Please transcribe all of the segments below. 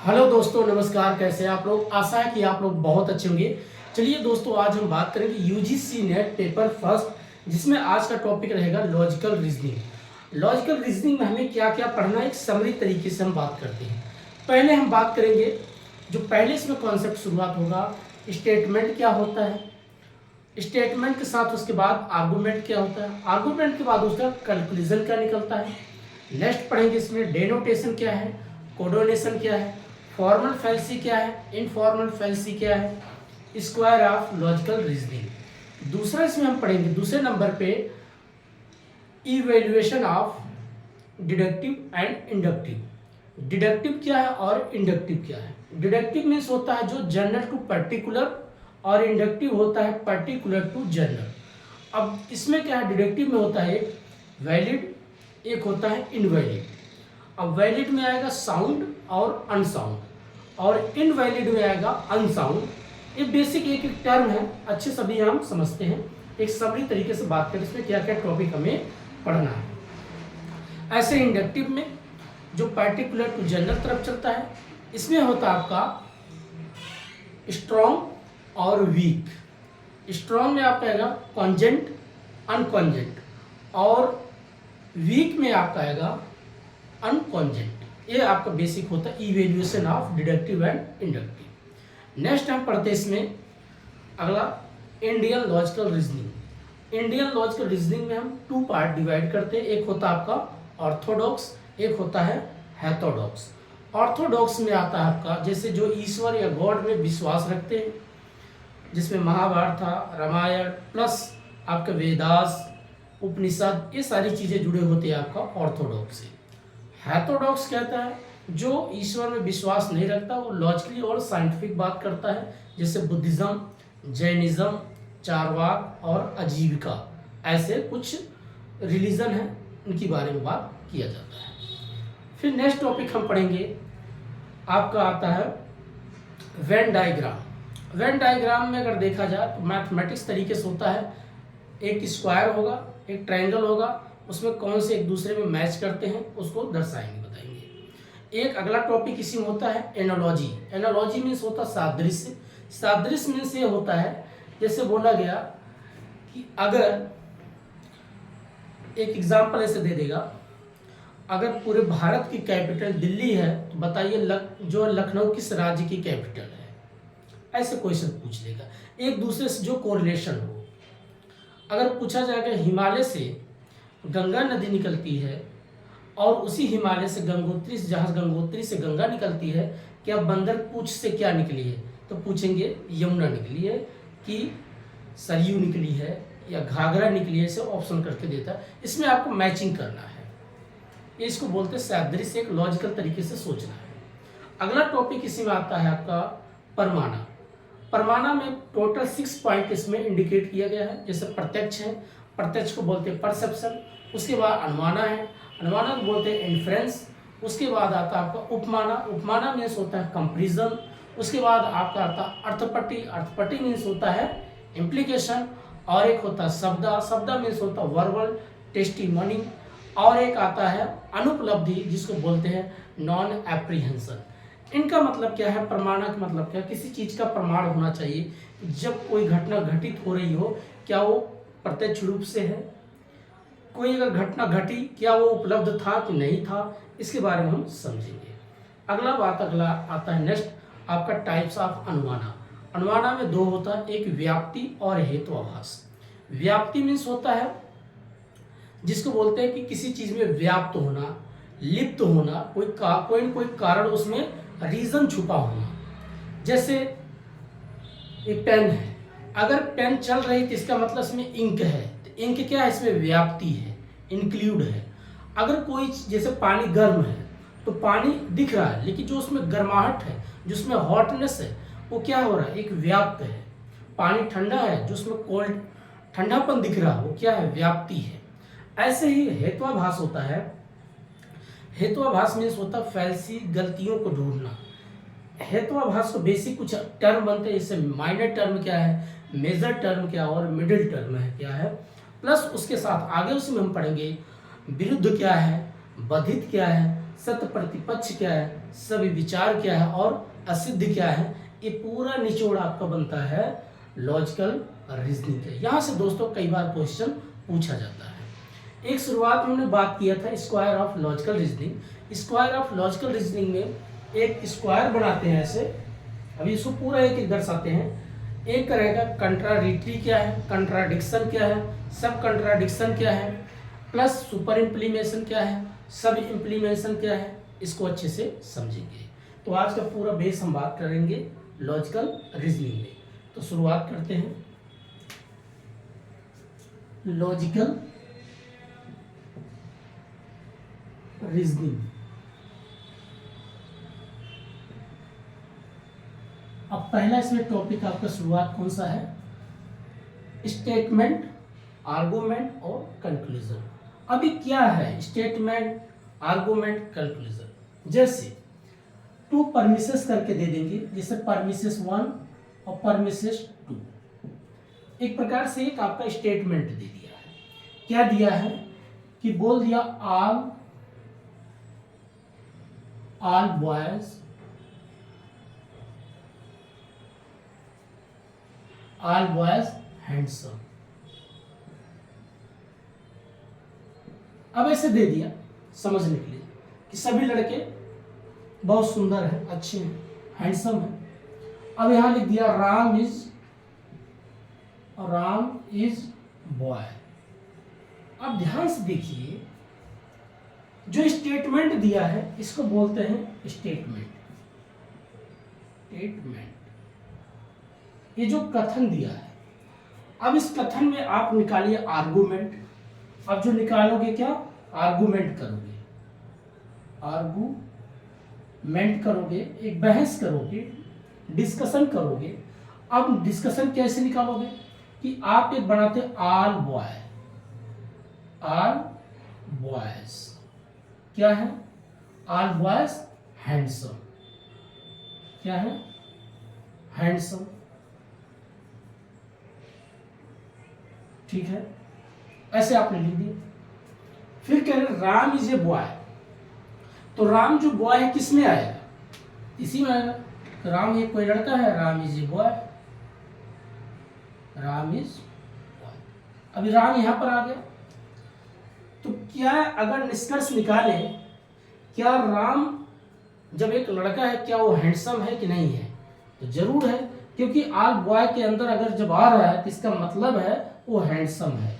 Hello दोस्तों, नमस्कार। कैसे हैं आप लोग? आशा है कि आप लोग बहुत अच्छे होंगे। चलिए दोस्तों, आज हम बात करेंगे यूजीसी नेट पेपर फर्स्ट, जिसमें आज का टॉपिक रहेगा लॉजिकल रीजनिंग। लॉजिकल रीजनिंग में हमें क्या क्या पढ़ना है, एक समरी तरीके से हम बात करते हैं। पहले हम बात करेंगे, जो पहले इसमें कॉन्सेप्ट शुरुआत होगा, स्टेटमेंट क्या होता है। स्टेटमेंट के साथ उसके बाद आर्गूमेंट क्या होता है। आर्गूमेंट के बाद उसका कंक्लूजन क्या निकलता है। नेक्स्ट पढ़ेंगे इसमें डेनोटेशन क्या है, कोडोनेशन क्या है, फॉर्मल फैलेसी क्या है, इनफॉर्मल फैलेसी क्या है, स्क्वायर ऑफ लॉजिकल रीजनिंग। दूसरा इसमें हम पढ़ेंगे दूसरे नंबर पे evaluation of deductive and inductive. Deductive क्या है और इंडक्टिव क्या है। डिडक्टिव मीन्स होता है जो जनरल टू पर्टिकुलर, और इंडक्टिव होता है पर्टिकुलर टू जनरल। अब इसमें क्या है, डिडक्टिव में होता है एक वैलिड, एक होता है इनवैलिड। अब वैलिड में आएगा साउंड और अनसाउंड, और इनवैलिड में आएगा अनसाउंड। ये बेसिक एक एक टर्म है, अच्छे सभी हम समझते हैं। एक समरी तरीके से बात करें इसमें क्या क्या टॉपिक हमें पढ़ना है। ऐसे इंडक्टिव में जो पर्टिकुलर टू जनरल तरफ चलता है, इसमें होता है आपका स्ट्रॉन्ग और वीक। स्ट्रॉन्ग में आपका आएगा कॉन्जेंट, अनकॉन्जेंट, और वीक में आपका आएगा अनकॉन्जेंट। ये आपका बेसिक होता है evaluation of deductive and inductive. Next हम पढ़ते हैं इसमें अगला Indian logical reasoning. Indian logical reasoning में हम टू पार्ट डिवाइड करते हैं। एक होता है आपका ऑर्थोडॉक्स, एक होता है हेथोडॉक्स। ऑर्थोडॉक्स में आता है आपका जैसे जो ईश्वर या गॉड में विश्वास रखते हैं, जिसमें महाभारत था, रामायण प्लस आपके वेदास, उपनिषद, ये सारी चीज़ें जुड़े होते हैं आपका ऑर्थोडॉक्स से। हेथोडॉक्स कहता है जो ईश्वर में विश्वास नहीं रखता, वो लॉजिकली और साइंटिफिक बात करता है, जैसे बुद्धिज्म, जैनिज्म, चारवाक और आजीविका, ऐसे कुछ रिलीजन हैं, उनके बारे में बात किया जाता है। फिर नेक्स्ट टॉपिक हम पढ़ेंगे, आपका आता है वेन डायग्राम। वेन डायग्राम में अगर देखा जाए तो मैथमेटिक्स तरीके से होता है, एक स्क्वायर होगा, एक ट्रायंगल होगा, उसमें कौन से एक दूसरे में मैच करते हैं उसको दर्शाएंगे, बताएंगे। एक अगला टॉपिक इसी में होता है एनालॉजी। एनालॉजी मीन्स होता है सादृश्य। सादृश्य मीन्स ये होता है, जैसे बोला गया कि अगर एक एग्जांपल ऐसे दे देगा, अगर पूरे भारत की कैपिटल दिल्ली है तो बताइए जो लखनऊ किस राज्य की कैपिटल है। ऐसे क्वेश्चन पूछ लेगा, एक दूसरे से जो कोरिलेशन हो। अगर पूछा जाएगा हिमालय से गंगा नदी निकलती है, और उसी हिमालय से गंगोत्री, जहाँ गंगोत्री से गंगा निकलती है, क्या बंदर पूछ से क्या निकली है, तो पूछेंगे यमुना निकली है, कि सरयू निकली है, या घाघरा निकली है। ऐसे ऑप्शन करके देता है। इसमें आपको मैचिंग करना है, ये इसको बोलते हैं सादृश्य, एक लॉजिकल तरीके से सोचना है। अगला टॉपिक इसी में आता है आपका परमाणा। परमाणा में टोटल 6 पॉइंट इसमें इंडिकेट किया गया है। जैसे प्रत्यक्ष है, प्रत्यक्ष को बोलते हैं परसेप्शन। उसके बाद अनुमाना है, अनुमाना को बोलते हैं इन्फ्रेंस। उसके बाद आता है आपका उपमाना, उपमाना मीन्स होता है कंपेरिजन। उसके बाद आपका आता है अर्थपट्टी, अर्थपट्टी मीन्स होता है इम्प्लीकेशन। और एक होता है शब्दा, शब्दा मीन्स होता है वर्बल टेस्टिमनी। और एक आता है अनुपलब्धि, जिसको बोलते हैं नॉन एप्रीहेंशन। इनका मतलब क्या है, प्रमाणा का मतलब क्या है, किसी चीज का प्रमाण होना चाहिए। जब कोई घटना घटित हो रही हो, क्या वो प्रत्यक्ष रूप से है, कोई अगर घटना घटी क्या वो उपलब्ध था कि नहीं था, इसके बारे में हम समझेंगे। अगला आता है नेक्स्ट आपका टाइप्स ऑफ अनुमाना। अनुमाना में दो होता है, एक व्याप्ति और हेतुआभास। व्याप्ति मीन्स होता है जिसको बोलते हैं कि किसी चीज में व्याप्त होना, लिप्त होना, कोई न कोई कारण उसमें रीजन छुपा होना। जैसे एक पेन है, अगर पेन चल रही तो इसका मतलब इसमें इंक है, तो इंक क्या है, इसमें व्याप्ति है, इंक्लूड है। अगर कोई जैसे पानी गर्म है तो पानी दिख रहा है, लेकिन जो उसमें गर्माहट है, जो उसमें हॉटनेस है, वो क्या हो रहा है, एक व्याप्त है। पानी ठंडा है, जो उसमें कोल्ड ठंडापन दिख रहा है, वो क्या है, व्याप्ति है। ऐसे ही हेत्वाभास होता है। हेत्वाभास मीन्स होता है फैलसी, गलतियों को ढूंढना। हेत्वाभास को बेसिक कुछ टर्म बनते हैं, जैसे माइनर टर्म क्या है, मेजर टर्म क्या है, और मिडिल टर्म है क्या है। प्लस उसके साथ आगे उसमें हम पढ़ेंगे विरुद्ध क्या है, बाधित क्या है, सत्य प्रतिपक्ष क्या है, सभी विचार क्या है और असिद्ध क्या है, ये पूरा निचोड़ आपका बनता है लॉजिकल रीजनिंग के। यहाँ से दोस्तों कई बार क्वेश्चन पूछा जाता है। एक शुरुआत में हमने बात किया था square of logical reasoning. Square of logical reasoning में एक स्क्वायर बनाते हैं ऐसे, अभी इसको पूरा एक एक दर्शाते हैं। एक रहेगा कंट्राडिक्टरी क्या है, कंट्राडिक्शन क्या है, सब कंट्राडिक्शन क्या है, प्लस सुपर इम्प्लीमेशन क्या है, सब इम्प्लीमेशन क्या है, इसको अच्छे से समझेंगे। तो आज का पूरा बेस हम बात करेंगे लॉजिकल रीजनिंग में। तो शुरुआत करते हैं लॉजिकल रीजनिंग। अब पहला इसमें टॉपिक आपका शुरुआत कौन सा है, स्टेटमेंट, आर्गुमेंट और कंक्लूजन। अभी क्या है स्टेटमेंट, आर्गुमेंट, कंक्लूजन। जैसे टू परमिसेस करके दे देंगे, जैसे परमिसेस 1 और परमिसेस 2। एक प्रकार से एक आपका स्टेटमेंट दे दिया है। क्या दिया है कि बोल दिया ऑल बॉयज हैंडसम। अब ऐसे दे दिया समझने के लिए कि सभी लड़के बहुत सुंदर हैं, अच्छे हैं, हैंडसम हैं। अब यहां लिख दिया राम इज बॉय। अब ध्यान से देखिए, जो स्टेटमेंट दिया है इसको बोलते हैं स्टेटमेंट। ये जो कथन दिया है, अब इस कथन में आप निकालिए आर्गुमेंट। अब जो निकालोगे क्या, आर्गुमेंट करोगे, एक बहस करोगे, डिस्कशन करोगे। अब डिस्कशन कैसे निकालोगे कि आप एक बनाते ऑल बॉयज क्या है, ऑल बॉयज हैंडसम। क्या है, हैंडसम। ठीक है, ऐसे आपने लिख दिया। फिर कह रहे राम इज ए बॉय, तो राम जो बॉय है किस में आएगा, इसी में आएगा। तो राम एक कोई लड़का है, Ram is a boy, Ram is boy. अभी राम यहां पर आ गया, तो क्या अगर निष्कर्ष निकाले, क्या राम जब एक लड़का है क्या वो हैंडसम है कि नहीं है, तो जरूर है, क्योंकि ऑल बॉय के अंदर अगर जब आ रहा है तो इसका मतलब है वो हैंडसम है।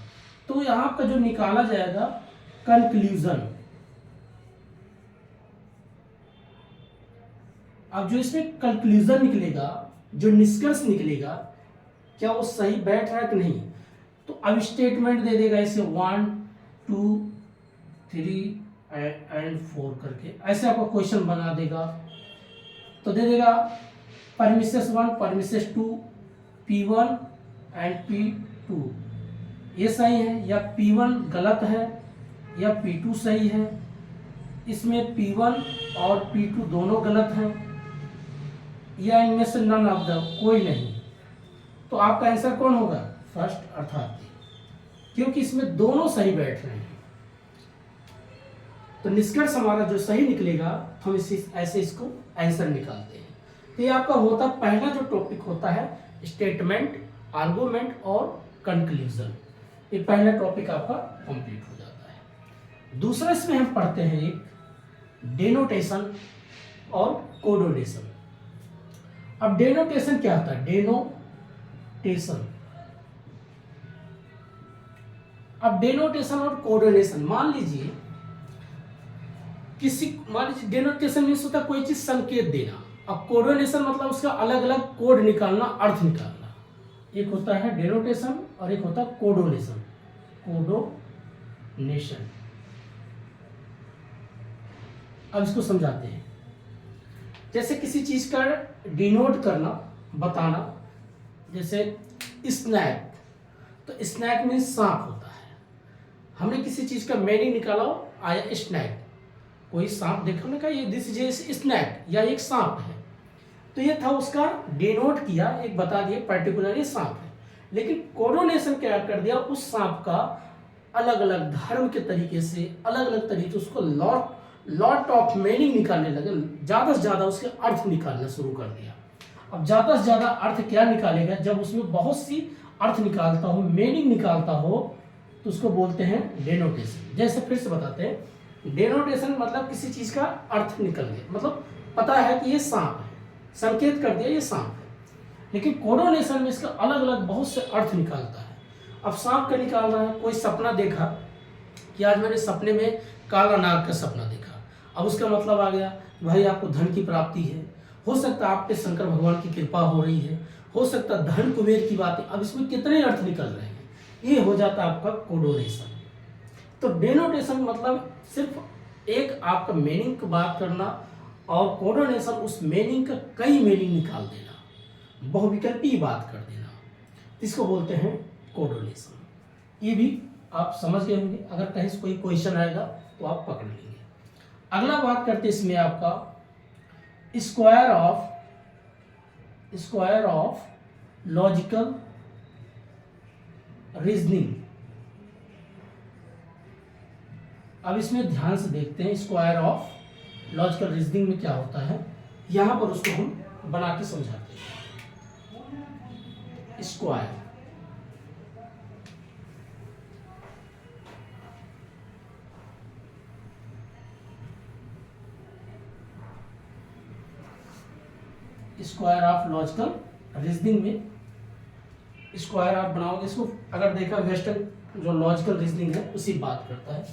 तो यहां का जो निकाला जाएगा कंक्लूजन। अब जो इसमें कंक्लूजन निकलेगा, जो निष्कर्ष निकलेगा, क्या वो सही बैठ रहा है कि नहीं। तो अब स्टेटमेंट दे देगा इसे 1 2 3 एंड 4 करके, ऐसे आपको क्वेश्चन बना देगा। तो दे देगा premises 1 premises 2 P1 and P2 ये सही है, या P1 गलत है या P2 सही है। इसमें P1 और P2 दोनों गलत हैं, या इनमें से नन ऑफ द कोई नहीं। तो आपका आंसर कौन होगा, फर्स्ट अर्थात, क्योंकि इसमें दोनों सही बैठ रहे हैं। तो निष्कर्ष हमारा जो सही निकलेगा, तो हम ऐसे इसको आंसर निकालते हैं। तो ये आपका होता पहला जो टॉपिक होता है स्टेटमेंट, आर्गुमेंट और कंक्लूजन। ये पहला टॉपिक आपका कंप्लीट हो जाता है। दूसरा इसमें हम पढ़ते हैं एक डेनोटेशन और कोडोनेशन। अब डेनोटेशन क्या होता है, डेनोटेशन। अब डेनोटेशन और कोडोनेशन, मान लीजिए डेनोटेशन मीन्स होता है कोई चीज संकेत देना, अब कोडोनेशन मतलब उसका अलग अलग कोड निकालना, अर्थ निकालना। एक होता है डेनोटेशन और एक होता है कोडोनेशन। अब इसको समझाते हैं। जैसे किसी चीज का डिनोट करना, बताना, जैसे स्नैक, तो स्नैक मीन्स सांप होता है। हमने किसी चीज का मीनिंग निकाला, आया स्नैक, कोई सांप देखा, हमने कहा ये दिस इज स्नैक, या एक सांप है। तो ये था उसका डिनोट किया, एक बता दिए पर्टिकुलर ये सांप है। लेकिन कोडोनेशन क्या कर दिया, उस सांप का अलग अलग धर्म के तरीके से, अलग अलग तरीके से उसको लॉट ऑफ मीनिंग निकालने लगे, ज़्यादा से ज़्यादा उसके अर्थ निकालना शुरू कर दिया। अब ज़्यादा से ज़्यादा अर्थ क्या निकालेगा, जब उसमें बहुत सी अर्थ निकालता हो, मीनिंग निकालता हो, तो उसको बोलते हैं डेनोटेशन। जैसे फिर से बताते हैं, डेनोटेशन मतलब किसी चीज़ का अर्थ निकल गया, मतलब पता है कि ये सांप है, संकेत कर दिया ये सांप है। लेकिन कोडोनेशन में इसका अलग अलग बहुत से अर्थ निकालता है। अब सांप का निकाल रहा है, कोई सपना देखा कि आज मैंने सपने में काला नाग का सपना देखा, अब उसका मतलब आ गया भाई आपको धन की प्राप्ति है, हो सकता है आप पे शंकर भगवान की कृपा हो रही है, हो सकता है धन कुबेर की बात है। अब इसमें कितने अर्थ निकल रहे हैं, ये हो जाता है आपका कोडोनेशन। तो डेनोटेशन मतलब सिर्फ एक आपका मीनिंग की बात करना, और कोडोनेशन उस मीनिंग का कई मीनिंग निकाल देना, बहुविकल्पी बात कर देना, इसको बोलते हैं कोडोनेशन। ये भी आप समझ गए होंगे, अगर कहीं से कोई क्वेश्चन आएगा तो आप पकड़ लेंगे। अगला बात करते हैं इसमें आपका स्क्वायर ऑफ लॉजिकल रीजनिंग। अब इसमें ध्यान से देखते हैं स्क्वायर ऑफ लॉजिकल रीजनिंग में क्या होता है, यहां पर उसको हम बना के समझाते हैं। Square square of logical reasoning में स्क्वायर आप बनाओगे, इसको अगर देखा वेस्टर्न जो लॉजिकल रीजनिंग है उसी बात करता है।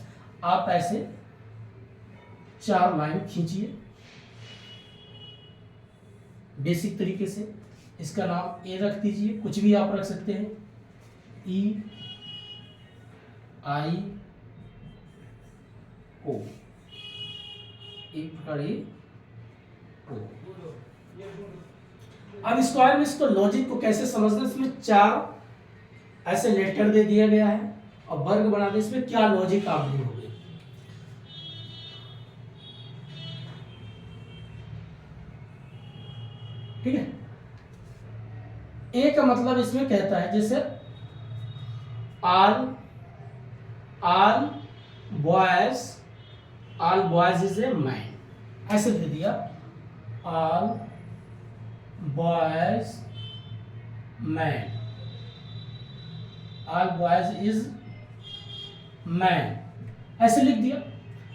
आप ऐसे 4 लाइन खींचिए बेसिक तरीके से, इसका नाम ए रख दीजिए, कुछ भी आप रख सकते हैं, ई आई ओ, एक प्रकार ए ओ। अब स्क्वायर में इसको लॉजिक को कैसे समझना, इसमें 4 ऐसे लेटर दे दिया गया है और वर्ग बना दे, इसमें क्या लॉजिक आप ढूंढोगे। ठीक है, ए का मतलब इसमें कहता है जैसे all boys is a man, ऐसे दे दिया, all boys man, all boys is man, ऐसे लिख दिया।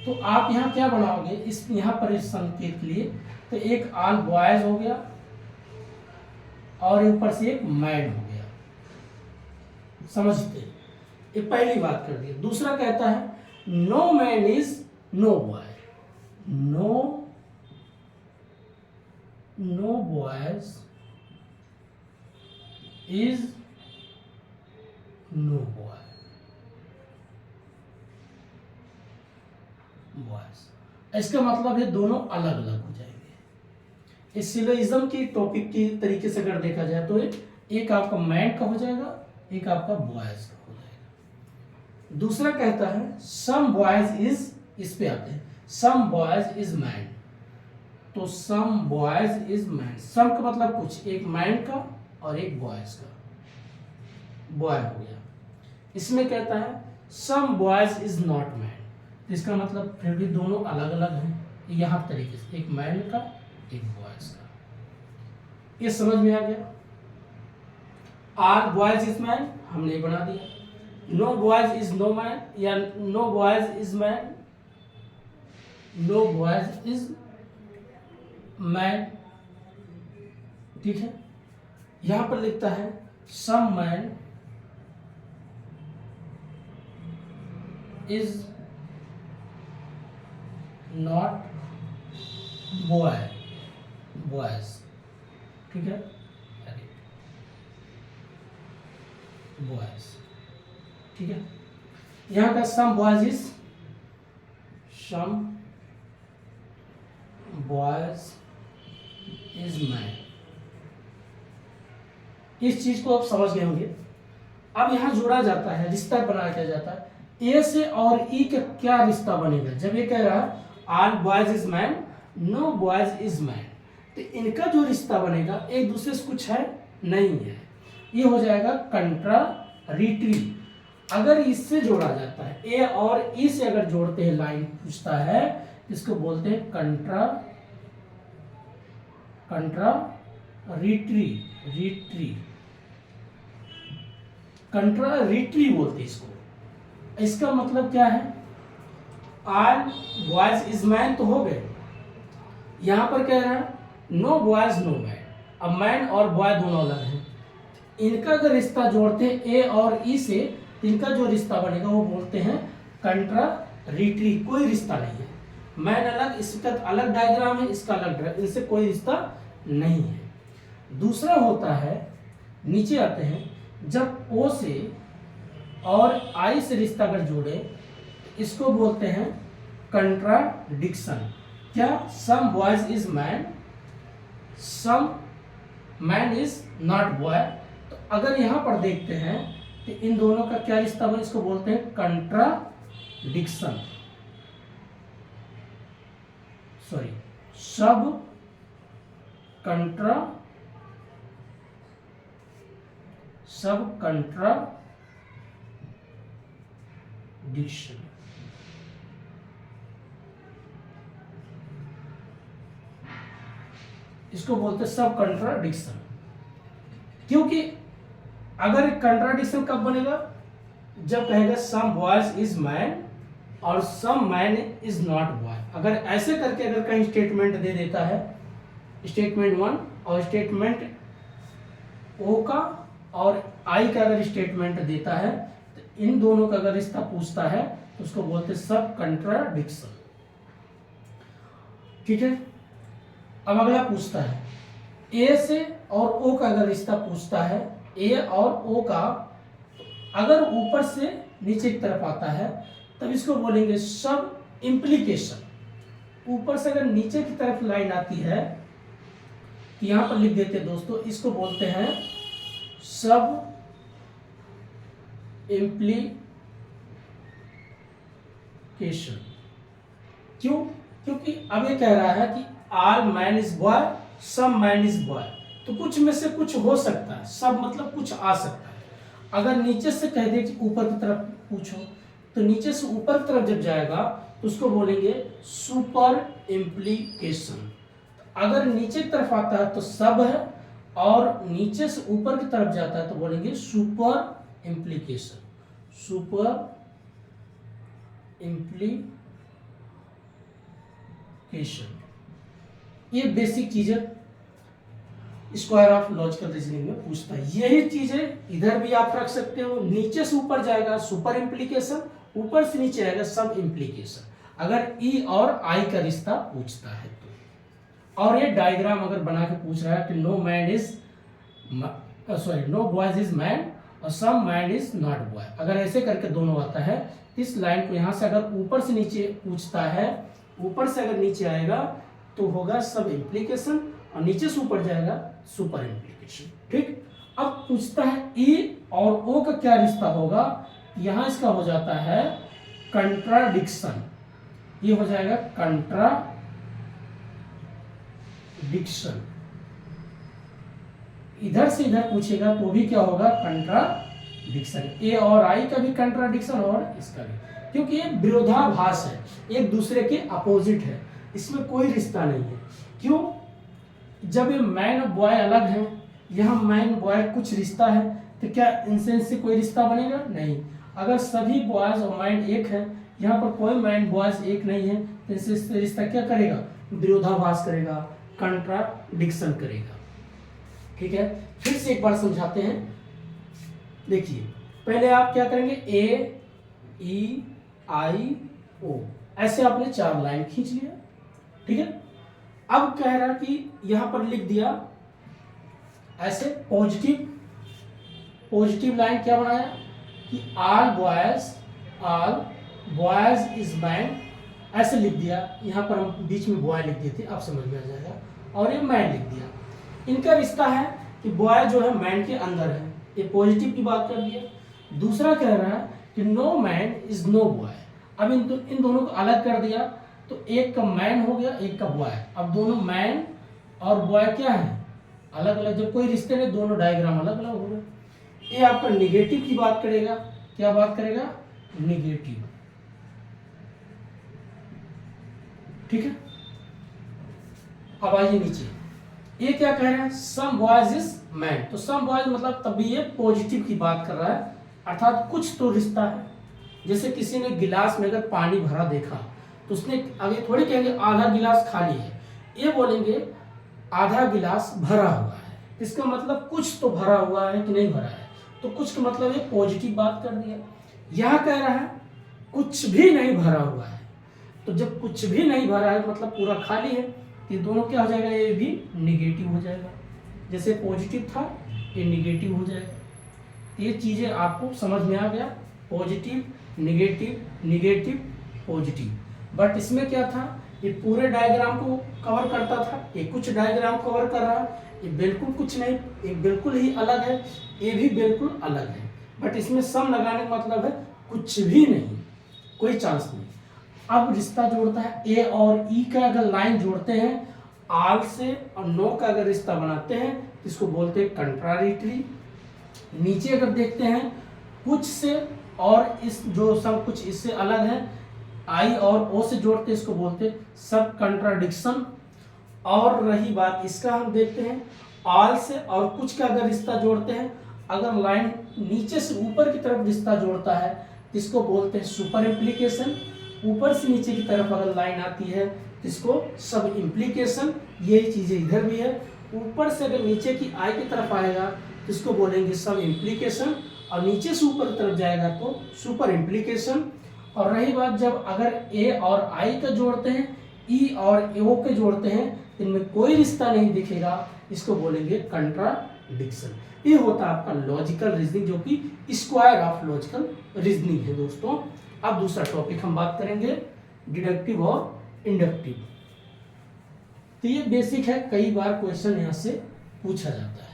तो आप यहां क्या बनाओगे, इस यहां पर इस संकेत के लिए, तो एक ऑल बॉयज हो गया और ऊपर से एक मैन हो गया, समझते, ये पहली बात कर दी। दूसरा कहता है no man is no boy, no boys is no boys. इसका मतलब है दोनों अलग अलग हो जाएंगे। इस सिलोइज्म की टॉपिक की तरीके से अगर देखा जाए तो एक आपका मैन का हो जाएगा, एक आपका बॉयज का हो जाएगा। दूसरा कहता है सम बॉयज इज, इस पे आते हैं, सम बॉयज इज मैन, तो सम बॉयज इज मैन, सम का मतलब कुछ, एक मैन का और एक बॉयज का, बॉय हो गया। इसमें कहता है some boys is not man, इसका मतलब फिर भी दोनों अलग अलग हैं, यहां तरीके से, एक मैन का एक बॉयज का। ये समझ में आ गया। आर बॉयज इज मैन हमने बना दिया, no boys is no man, या no boys is man, no boys is man, ठीक है। यहां पर लिखता है some man is not boys, ठीक है, बॉयज, ठीक है। यहां का some boys is, some boys is man, इस चीज को आप समझ गए होंगे। अब यहां जोड़ा जाता है, रिश्ता बनाया क्या जाता है, ए से और ई का क्या रिश्ता बनेगा। जब ये कह रहा है all boys is man, no boys is man, तो इनका जो रिश्ता बनेगा एक दूसरे से कुछ है नहीं है, ये हो जाएगा कंट्रारिटरी। अगर इससे जोड़ा जाता है, ए और ई से अगर जोड़ते हैं, लाइन पूछता है इसको बोलते हैं कंट्रारिटरी बोलते हैं इसको। इसका मतलब क्या है, ऑल बॉयज इज मैन तो हो गए, यहां पर कह रहा है नो बॉयज नो मैन। अब मैन और बॉय दोनों अलग हैं, इनका अगर रिश्ता जोड़ते हैं ए और ई से, तो इनका जो रिश्ता बनेगा वो बोलते हैं कंट्रारिटरी, कोई रिश्ता नहीं है। मैन अलग, इसका अलग डायग्राम है, इसका अलग डायग्राम, इनसे कोई रिश्ता नहीं है। दूसरा होता है, नीचे आते हैं, जब ओ से और आई से रिश्ता अगर जोड़े, इसको बोलते हैं कंट्राडिक्शन। क्या, some boys is man, some man is not boy. तो अगर यहां पर देखते हैं तो इन दोनों का क्या रिश्ता बने, इसको बोलते हैं कंट्राडिक्शन, सॉरी सब कंट्राडिक्शन। इसको बोलते हैं सब कंट्राडिक्शन। क्योंकि अगर कंट्राडिक्शन कब बनेगा, जब कहेगा सम बॉयज इज मैन और some man is not boy. अगर ऐसे करके अगर कहीं स्टेटमेंट दे देता है, स्टेटमेंट 1 और स्टेटमेंट ओ का और आई का अगर स्टेटमेंट देता है, तो इन दोनों का अगर रिश्ता पूछता है तो उसको बोलते हैं सब कंट्राडिक्शन। ठीक है, अब अगला पूछता है ए से और ओ का अगर रिश्ता पूछता है, ए और ओ का अगर ऊपर से नीचे की तरफ आता है, तब इसको बोलेंगे सब इम्प्लीकेशन। ऊपर से अगर नीचे की तरफ लाइन आती है, तो यहां पर लिख देते हैं दोस्तों, इसको बोलते हैं सब इम्प्लीकेशन। क्यों, क्योंकि अब ये कह रहा है कि all man is boy, some man is boy, तो कुछ में से कुछ हो सकता है, सब मतलब कुछ आ सकता है। अगर नीचे से कह दे कि ऊपर की तरफ पूछो, तो नीचे से ऊपर की तरफ जब जाएगा तो उसको बोलेंगे सुपर इम्प्लीकेशन। अगर नीचे की तरफ आता है तो सब है, और नीचे से ऊपर की तरफ जाता है तो बोलेंगे सुपर इम्प्लीकेशन, सुपर इम्प्लीकेशन। ये बेसिक चीजें स्क्वायर ऑफ लॉजिकल रीजनिंग में पूछता है। यही चीजें इधर भी आप रख सकते हो, नीचे से ऊपर जाएगा सुपर इम्प्लीकेशन, ऊपर से नीचे आएगा सब इम्प्लीकेशन, अगर ई और आई का रिश्ता पूछता है तो। और ये डायग्राम अगर बना के पूछ रहा है कि no man is sorry no boys is man और some man is not boy, अगर ऐसे करके दोनों आता है, इस लाइन को यहां से अगर ऊपर से नीचे पूछता है, ऊपर से अगर नीचे आएगा तो होगा सब इम्प्लीकेशन, और नीचे से ऊपर जाएगा सुपर इम्प्लीकेशन। ठीक, अब पूछता है ई और ओ का क्या रिश्ता होगा, यहां इसका हो जाता है कंट्राडिक्शन, ये हो जाएगा कंट्राडिक्शन। इधर से इधर पूछेगा तो भी क्या होगा, कंट्राडिक्शन। ए और आई का भी कंट्राडिक्शन और इसका भी, क्योंकि ये विरोधाभास है, एक दूसरे के अपोजिट है, इसमें कोई रिश्ता नहीं है। क्यों, जब ये मैन और बॉय अलग है, यहाँ मैन बॉय कुछ रिश्ता है, तो क्या इनसे कोई रिश्ता बनेगा, नहीं। अगर सभी बॉयज और मैन एक है, यहाँ पर कोई मैन बॉयज एक नहीं है, तो इनसे रिश्ता क्या करेगा, विरोधाभास करेगा, कंट्राडिक्शन करेगा। ठीक है, फिर से एक बार समझाते हैं। देखिए, पहले आप क्या करेंगे, ए ई आई ओ, ऐसे आपने 4 लाइन खींच लिया। ठीक है, अब कह रहा कि यहां पर लिख दिया ऐसे पॉजिटिव लाइन क्या बनाया कि ऑल बॉयज इज मैन, ऐसे लिख दिया। यहां पर हम बीच में बॉय लिख दिए थे, आप समझ में आ जाएगा, और ये मैन लिख दिया। इनका रिश्ता है कि बॉय जो है मैन के अंदर है, ये पॉजिटिव की बात कर दिया। दूसरा कह रहा है कि no man is no boy, अब इन दोनों को अलग कर दिया, तो एक का मैन हो गया, एक का बॉय। अब दोनों मैन और बॉय क्या है, अलग अलग, जब कोई रिश्ते में दोनों डायग्राम अलग अलग हो गए। ये आपका निगेटिव की बात करेगा, क्या बात करेगा, निगेटिव। ठीक है। अब आइए नीचे, ये क्या कह रहा है, सम बॉयज इज मैन। तो सम बॉयज मतलब तभी ये पॉजिटिव की बात कर रहा है, अर्थात कुछ तो रिश्ता है। जैसे किसी ने गिलास में अगर पानी भरा देखा तो उसने आगे थोड़ी कहेंगे आधा गिलास खाली है, ये बोलेंगे आधा गिलास भरा हुआ है। इसका मतलब कुछ तो भरा हुआ है कि नहीं भरा है, तो कुछ का मतलब ये पॉजिटिव बात कर दिया। यह कह रहा है कुछ भी नहीं भरा हुआ है, तो जब कुछ भी नहीं भरा है मतलब पूरा खाली है, ये दोनों क्या हो जाएगा, ये भी निगेटिव हो जाएगा। जैसे पॉजिटिव था ये निगेटिव हो जाएगा। ये चीजें आपको समझ में आ गया, positive negative negative positive. But इसमें क्या था, ये पूरे डायग्राम को कवर करता था, ये कुछ डायग्राम कवर कर रहा है, ये बिल्कुल कुछ नहीं, ये बिल्कुल ही अलग है, ये भी बिल्कुल अलग है। बट इसमें सम लगाने का मतलब है कुछ भी नहीं, कोई चांस नहीं। अब रिश्ता जोड़ता है ए और ई का अगर लाइन जोड़ते हैं, आल से और नो का अगर रिश्ता बनाते हैं तो इसको बोलते हैं कंट्राडिक्टरी। नीचे अगर देखते हैं कुछ से और इस जो सब कुछ इससे अलग है, आई और ओ से जोड़ते हैं, इसको बोलते हैं सब कंट्राडिक्शन। और रही बात इसका, हम देखते हैं आल से और कुछ का अगर रिश्ता जोड़ते हैं, अगर लाइन नीचे से ऊपर की तरफ रिश्ता जोड़ता है तो इसको बोलते हैं सुपर इम्प्लीकेशन। ऊपर से नीचे की तरफ अगर लाइन आती है तो इसको सब इम्प्लीकेशन। यही चीजें इधर भी है, ऊपर से अगर नीचे की आई की तरफ आएगा तो इसको बोलेंगे सब इम्प्लीकेशन, और नीचे से ऊपर की तरफ जाएगा तो सुपर इम्प्लीकेशन। और रही बात जब अगर ए और आई का जोड़ते हैं, ई और ओ के जोड़ते हैं, इनमें कोई रिश्ता नहीं दिखेगा, इसको बोलेंगे कंट्राडिक्शन। ये होता है आपका लॉजिकल रीजनिंग, जो कि स्क्वायर ऑफ लॉजिकल रीजनिंग है दोस्तों। अब दूसरा टॉपिक हम बात करेंगे डिडक्टिव और इंडक्टिव। तो ये बेसिक है, कई बार क्वेश्चन यहां से पूछा जाता है।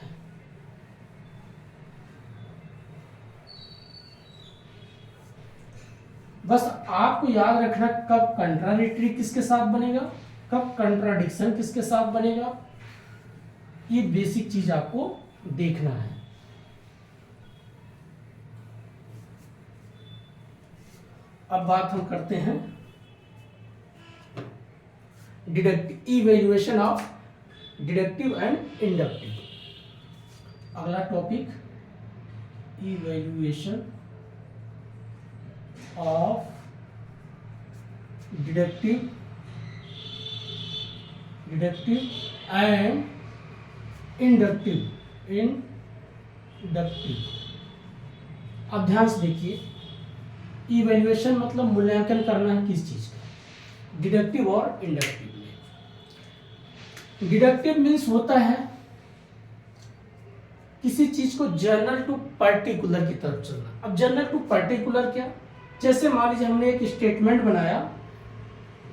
बस आपको याद रखना कब कंट्राडिक्टरी किसके साथ बनेगा, कब कंट्राडिक्शन किसके साथ बनेगा, ये बेसिक चीज आपको देखना है। अब बात हम करते हैं deductive, evaluation of deductive and inductive. अगला topic evaluation of deductive and inductive. अब ध्यान से देखिए, इवैल्यूएशन मतलब मूल्यांकन करना है किस चीज का, डिडक्टिव और इंडक्टिव में। डिडक्टिव मीन्स होता है किसी चीज को जनरल टू पर्टिकुलर की तरफ चलना। अब जनरल टू पर्टिकुलर क्या, जैसे मान लीजिए हमने एक स्टेटमेंट बनाया,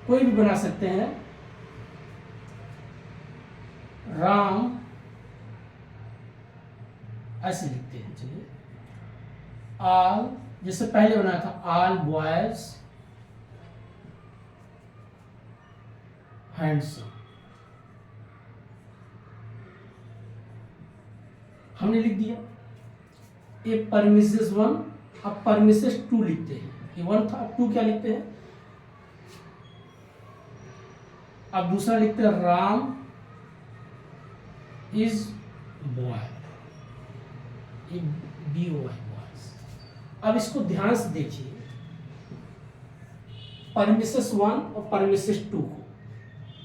कोई भी बना सकते हैं, राम, ऐसे लिखते हैं, चलिए आल, जैसे पहले बनाया था आल बॉयज हैंडसम, हमने लिख दिया। ए परमिसेस 1, अब परमिसेस 2 लिखते हैं, ये 1 था, अब 2 क्या लिखते हैं, अब दूसरा लिखते हैं राम इज बॉय, BOY। अब इसको ध्यान से देखिए, परमिसेस 1 और परमिसेस 2 को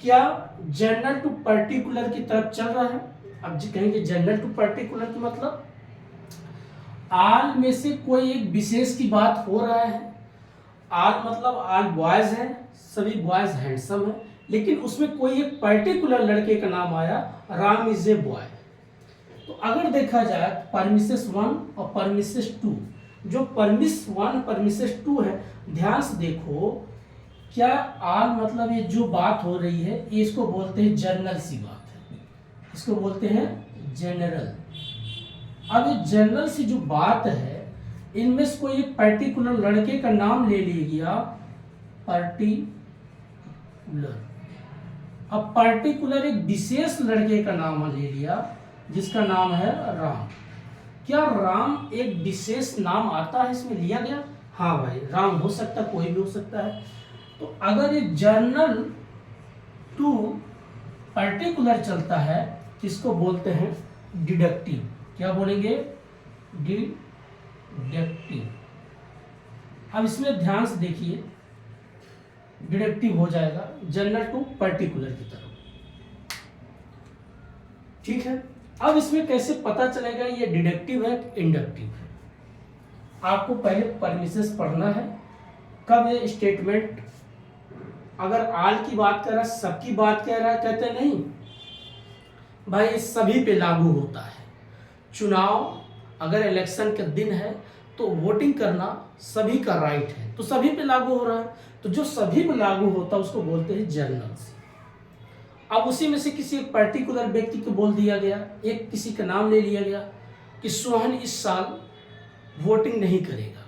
क्या जनरल टू पर्टिकुलर की तरफ चल रहा है। अब जी कहेंगे जनरल टू पर्टिकुलर की मतलब आल में से कोई एक विशेष की बात हो रहा है। आल मतलब आल बॉयज हैं, सभी बॉयज हैंडसम है, लेकिन उसमें कोई एक पर्टिकुलर लड़के का नाम आया, राम इज ए बॉय। तो अगर देखा जाए परमिसेस 1 और परमिसेस 2, जो परमिस 1 परमिसेस 2 है, ध्यान से देखो, क्या आल मतलब ये जो बात हो रही है, ये इसको बोलते हैं जनरल सी बात है, इसको बोलते हैं जनरल। अब ये जनरल सी जो बात है, इनमें से कोई एक पर्टिकुलर लड़के का नाम ले लिया, पर्टिकुलर। अब पर्टिकुलर एक विशेष लड़के का नाम ले लिया जिसका नाम है राम। क्या राम एक विशेष नाम आता है इसमें लिया गया? हाँ भाई, राम हो सकता है, कोई भी हो सकता है। तो अगर ये जनरल टू पर्टिकुलर चलता है, इसको बोलते हैं डिडक्टिव। क्या बोलेंगे? डिडक्टिव। अब इसमें ध्यान से देखिए, डिडक्टिव हो जाएगा जनरल टू पर्टिकुलर की तरफ। ठीक है, अब इसमें कैसे पता चलेगा ये डिडक्टिव है इंडक्टिव है? आपको पहले परमिसेस पढ़ना है। कब ये स्टेटमेंट अगर आल की बात कर रहा है, सबकी बात कह रहा है, कहते नहीं भाई सभी पे लागू होता है। चुनाव अगर इलेक्शन का दिन है तो वोटिंग करना सभी का राइट है, तो सभी पे लागू हो रहा है, तो जो सभी पे लागू होता है उसको बोलते हैं जनरल्स। अब उसी में से किसी एक पर्टिकुलर व्यक्ति को बोल दिया गया, एक किसी का नाम ले लिया गया कि सोहन इस साल वोटिंग नहीं करेगा,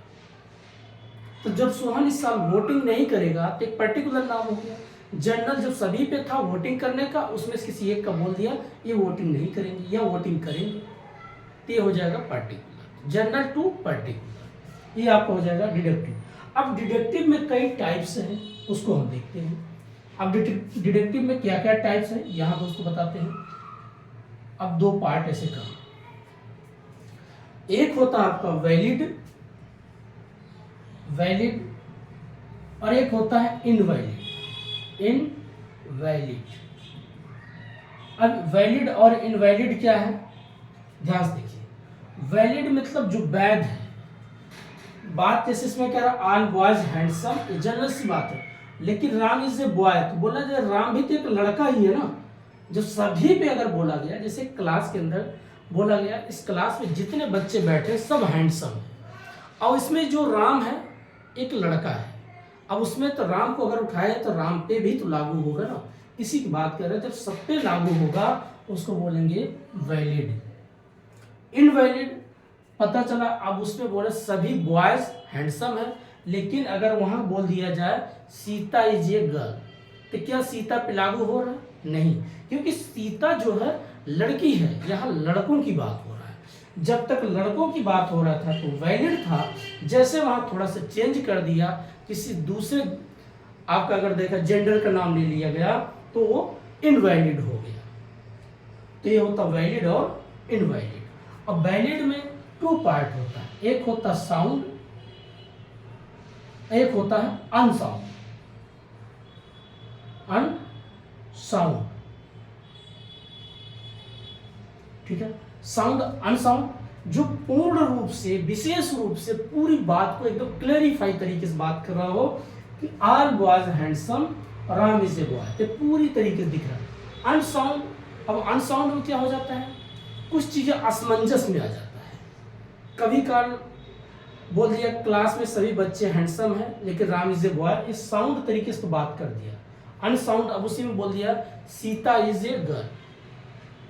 तो जब सोहन इस साल वोटिंग नहीं करेगा तो एक पर्टिकुलर नाम हो गया। जनरल जब सभी पे था वोटिंग करने का, उसमें से किसी एक का बोल दिया ये वोटिंग नहीं करेंगे या वोटिंग करेंगे, तो ये हो जाएगा पर्टिकुलर। जनरल टू पर्टिकुलर, ये आपका हो जाएगा डिडक्टिव। अब डिडक्टिव में कई टाइप्स हैं, उसको हम देखते हैं। अब डिडक्टिव में क्या क्या टाइप्स हैं यहाँ दोस्तों बताते हैं। अब दो पार्ट ऐसे कहा, एक होता है आपका वैलिड और एक होता है इनवैलिड। अब वैलिड और इनवैलिड क्या है, ध्यान से देखिए। वैलिड मतलब जो वैध है, बात जैसे इसमें कह रहा ऑल बॉयज हैंडसम, जनरल सी बात है, लेकिन राम इज ए बॉय, तो बोला जाए राम भी तो एक लड़का ही है ना। जो सभी पे अगर बोला गया, जैसे क्लास के अंदर बोला गया इस क्लास में जितने बच्चे बैठे सब हैंडसम है, और इसमें जो राम है एक लड़का है। अब उसमें तो राम को अगर उठाए तो राम पे भी तो लागू होगा ना, इसी की बात कर रहे हैं। जब सब पे लागू होगा उसको बोलेंगे वैलिड। इनवैलिड पता चला, अब उसमें बोले सभी बॉयज हैंडसम है, लेकिन अगर वहां बोल दिया जाए सीता इज ए गर्ल, तो क्या सीता पे लागू हो रहा है? नहीं, क्योंकि सीता जो है लड़की है, यहाँ लड़कों की बात हो रहा है। जब तक लड़कों की बात हो रहा था तो वैलिड था, जैसे वहां थोड़ा सा चेंज कर दिया, किसी दूसरे आपका अगर देखा जेंडर का नाम ले लिया गया तो वो इनवैलिड हो गया। तो ये होता वैलिड और इनवैलिड। अब वैलिड में टू पार्ट होता है, एक होता साउंड, एक होता है अनसाउंड। अनसाउंड, ठीक है। साउंड अनसाउंड जो पूर्ण रूप से विशेष रूप से पूरी बात को एकदम क्लैरिफाई तरीके से बात कर रहा हो कि all boys handsome, Ram is a boy, तो पूरी तरीके से दिख रहा है। अनसाउंड, अब अनसाउंड में क्या हो जाता है, कुछ चीजें असमंजस में आ जाता है। कभी काल बोल दिया क्लास में सभी बच्चे हैंडसम हैं लेकिन राम इज ए बॉय, इस साउंड तरीके से तो बात कर दिया। अनसाउंड, अब उसी में बोल दिया सीता इज ए गर्ल,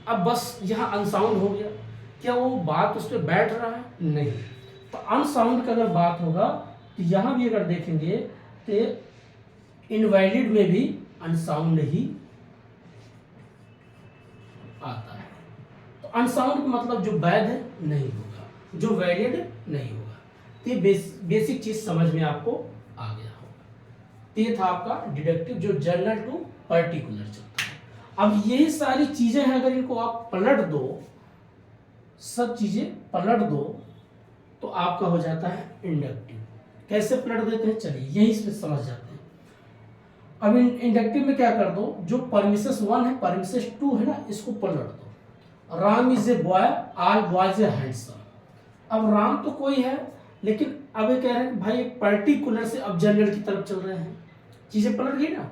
अब बस यहाँ अनसाउंड हो गया। क्या वो बात उस पर बैठ रहा है? नहीं। तो अनसाउंड का अगर बात होगा तो यहाँ भी अगर देखेंगे तो इनवैलिड में भी अनसाउंड ही आता है। तो अनसाउंड का मतलब जो वैध है नहीं होगा, जो वैलिड नहीं होगा। तो ये बेसिक चीज समझ में आपको आ गया होगा। तो ये था आपका डिडक्टिव जो जनरल टू पर्टिकुलर चलता है। अब यही सारी चीजें हैं, अगर इनको आप पलट दो, सब चीजें पलट दो, तो आपका हो जाता है इंडक्टिव। कैसे पलट देते हैं चलिए यही इसमें समझ जाते हैं। अब इंडक्टिव में क्या कर दो, जो परमिसेस 1 है परमिसेस 2 है ना, इसको पलट दो। Ram is a boy, all boys A handsome. अब राम तो कोई है, लेकिन अब ये कह रहे हैं भाई पर्टिकुलर से अब जनरल की तरफ चल रहे हैं, चीजें पलट गई ना।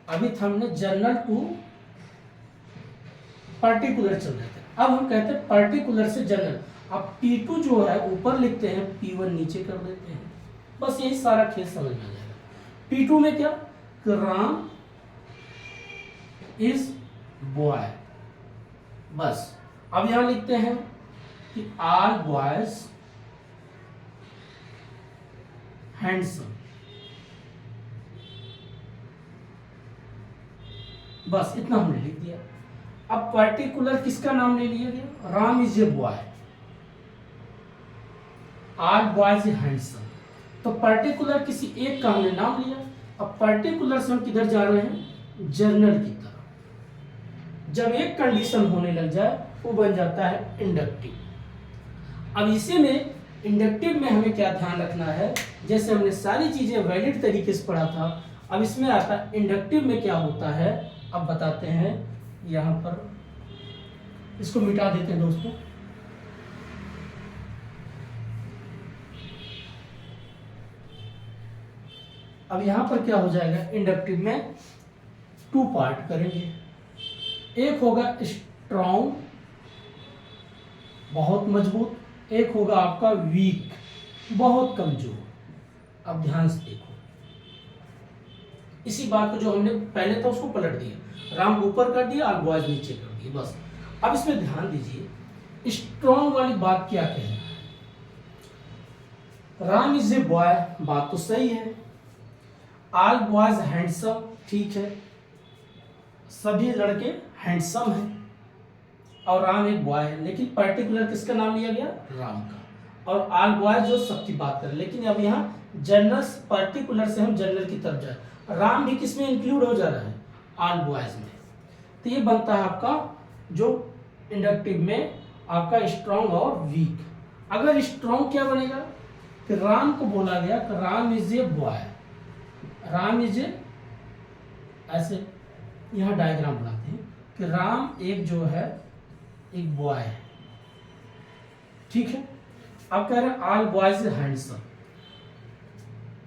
अभी हमने जनरल टू पर्टिकुलर चल रहे थे, अब हम कहते हैं पर्टिकुलर से जनरल। अब P2 जो है ऊपर लिखते हैं, P1 नीचे कर देते हैं, बस यही सारा खेल समझ में आ जाएगा। P2 में क्या, राम इज बॉय, बस। अब यहां लिखते हैं कि ऑल बॉयज हैंडसम, बस इतना हमने लिख दिया। अब पर्टिकुलर किसका नाम ले लिया गया, Ram is a boy, all boys handsome. तो पर्टिकुलर किसी एक का हमने नाम लिया। अब पर्टिकुलर से हम किधर जा रहे हैं, जर्नल की तरह। जब एक कंडीशन होने लग जाए वो बन जाता है इंडक्टिव। अब इसी में इंडक्टिव में हमें क्या ध्यान रखना है, जैसे हमने सारी चीजें वैलिड तरीके से पढ़ा था, अब इसमें आता है इंडक्टिव में क्या होता है। अब बताते हैं, यहाँ पर इसको मिटा देते हैं दोस्तों। अब यहाँ पर क्या हो जाएगा, इंडक्टिव में 2 पार्ट करेंगे। एक होगा स्ट्रॉन्ग, बहुत मजबूत, एक होगा आपका वीक, बहुत कमजोर। अब ध्यान से देखो, इसी बात को जो हमने पहले था उसको पलट दिया, राम ऊपर कर दिया और बॉयज नीचे कर दिए, बस। अब इसमें ध्यान दीजिए, स्ट्रॉन्ग वाली बात क्या कह रहा है। राम इज ए बॉय, बात तो सही है। ऑल बॉयज हैंडसम, ठीक है, सभी लड़के हैंडसम हैं और राम एक बॉय है, लेकिन पर्टिकुलर किसका नाम लिया गया, राम का। और ऑल बॉयज जो सबकी बात कर, लेकिन अब यहाँ जनरल पर्टिकुलर से हम जनरल की तरफ जाए, राम भी किसमें इंक्लूड हो जा रहा है, ऑल बॉयज में। तो ये बनता है आपका जो इंडक्टिव में आपका स्ट्रॉन्ग और वीक। अगर स्ट्रॉन्ग क्या बनेगा कि राम को बोला गया कि Ram is a boy, Ram is a, ऐसे यहाँ डायग्राम बनाते हैं कि राम एक जो है एक बॉय है, ठीक है। अब कह रहे हैं all boys handsome,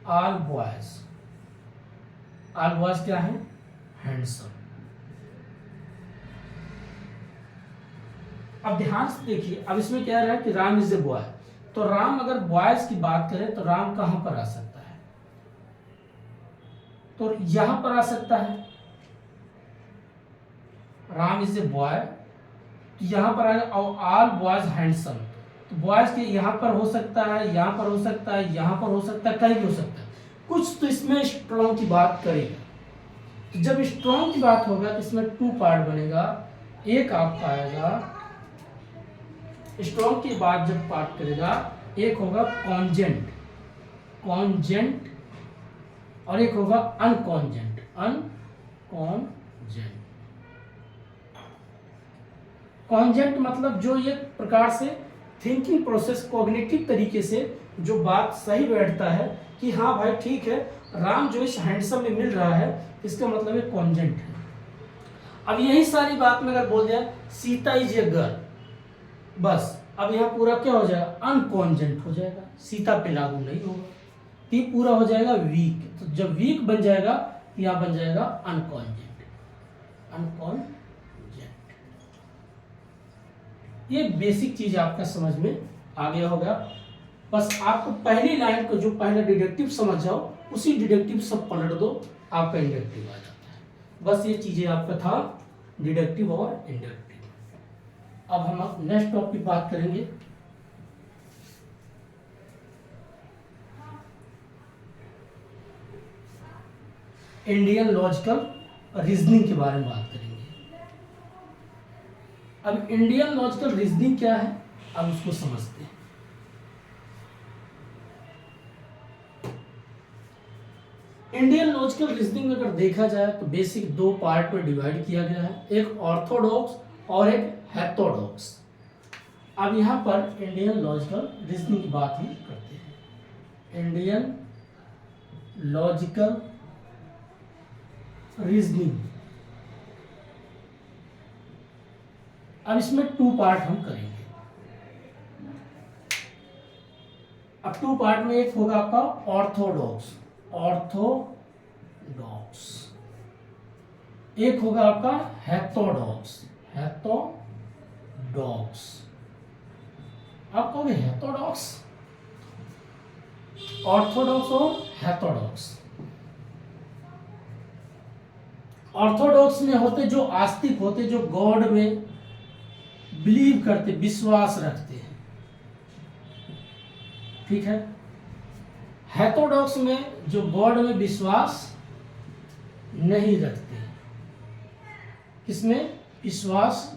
all boys, all boys क्या है, हैंडसम। अब ध्यान से देखिए, अब इसमें क्या रहा है कि राम इज ए बॉय, तो राम अगर बॉयज की बात करें तो राम कहां पर आ सकता है, तो यहां पर आ सकता है। राम इज ए बॉय, तो यहां पर आएगा, और ऑल बॉयज हैंडसम, तो बॉयज के यहां पर हो सकता है, यहां पर हो सकता है, यहां पर हो सकता है, कहीं भी हो सकता है, कुछ तो इसमें स्ट्रॉन्ग की बात करेगा। तो जब स्ट्रॉन्ग की बात होगा तो इसमें 2 पार्ट बनेगा। एक आपका आएगा स्ट्रॉन्ग की बात जब पार्ट करेगा, एक होगा कॉन्जेंट, कॉन्जेंट, और एक होगा अनकॉन्जेंट, अनकॉन्जेंट। कॉन्जेंट मतलब जो एक प्रकार से थिंकिंग प्रोसेस, कॉग्निटिव तरीके से जो बात सही बैठता है कि हाँ भाई ठीक है, राम जो इस हैंडसम में मिल रहा है, इसका मतलब एक कॉन्जेंट है। अब यही सारी बात में अगर बोल दिया सीता इज ए गर्ल, बस अब यहाँ पूरा क्या हो जाएगा, अनकॉन्जेंट हो जाएगा, सीता पे लागू नहीं होगा, ये पूरा हो जाएगा वीक। तो जब वीक बन जाएगा तो यहाँ बन जाएगा अनकॉन्जेंट, अनकॉन्जेंट। ये बेसिक चीज आपका समझ में आ गया होगा। बस आपको पहली लाइन को जो पहले डिडक्टिव समझ जाओ, उसी डिडक्टिव सब पलट दो, आपका इंडक्टिव आ जाता है। बस ये चीजें आपका था डिडक्टिव और इंडक्टिव। अब हम नेक्स्ट टॉपिक बात करेंगे, इंडियन लॉजिकल रीजनिंग के बारे में बात करेंगे। अब इंडियन लॉजिकल रीजनिंग क्या है, अब उसको समझते हैं। इंडियन लॉजिकल रीजनिंग में अगर देखा जाए तो बेसिक 2 पार्ट में डिवाइड किया गया है, एक ऑर्थोडॉक्स और एक हेटेरोडॉक्स। अब यहां पर इंडियन लॉजिकल रीजनिंग की बात ही करते हैं। इंडियन लॉजिकल रीजनिंग, अब इसमें 2 पार्ट हम करेंगे। अब 2 पार्ट में एक होगा आपका ऑर्थोडॉक्स, ऑर्थोडॉक्स, एक होगा आपका हेटेरोडॉक्स, हेटेरोडॉक्स। आप कहोगे हेटेरोडॉक्स, ऑर्थोडॉक्स और हेटेरोडॉक्स। ऑर्थोडॉक्स में होते जो आस्तिक होते, जो गॉड में बिलीव करते, विश्वास रखते हैं, ठीक है। हेटेरोडॉक्स में जो गॉड में विश्वास नहीं रखते, किसमें विश्वास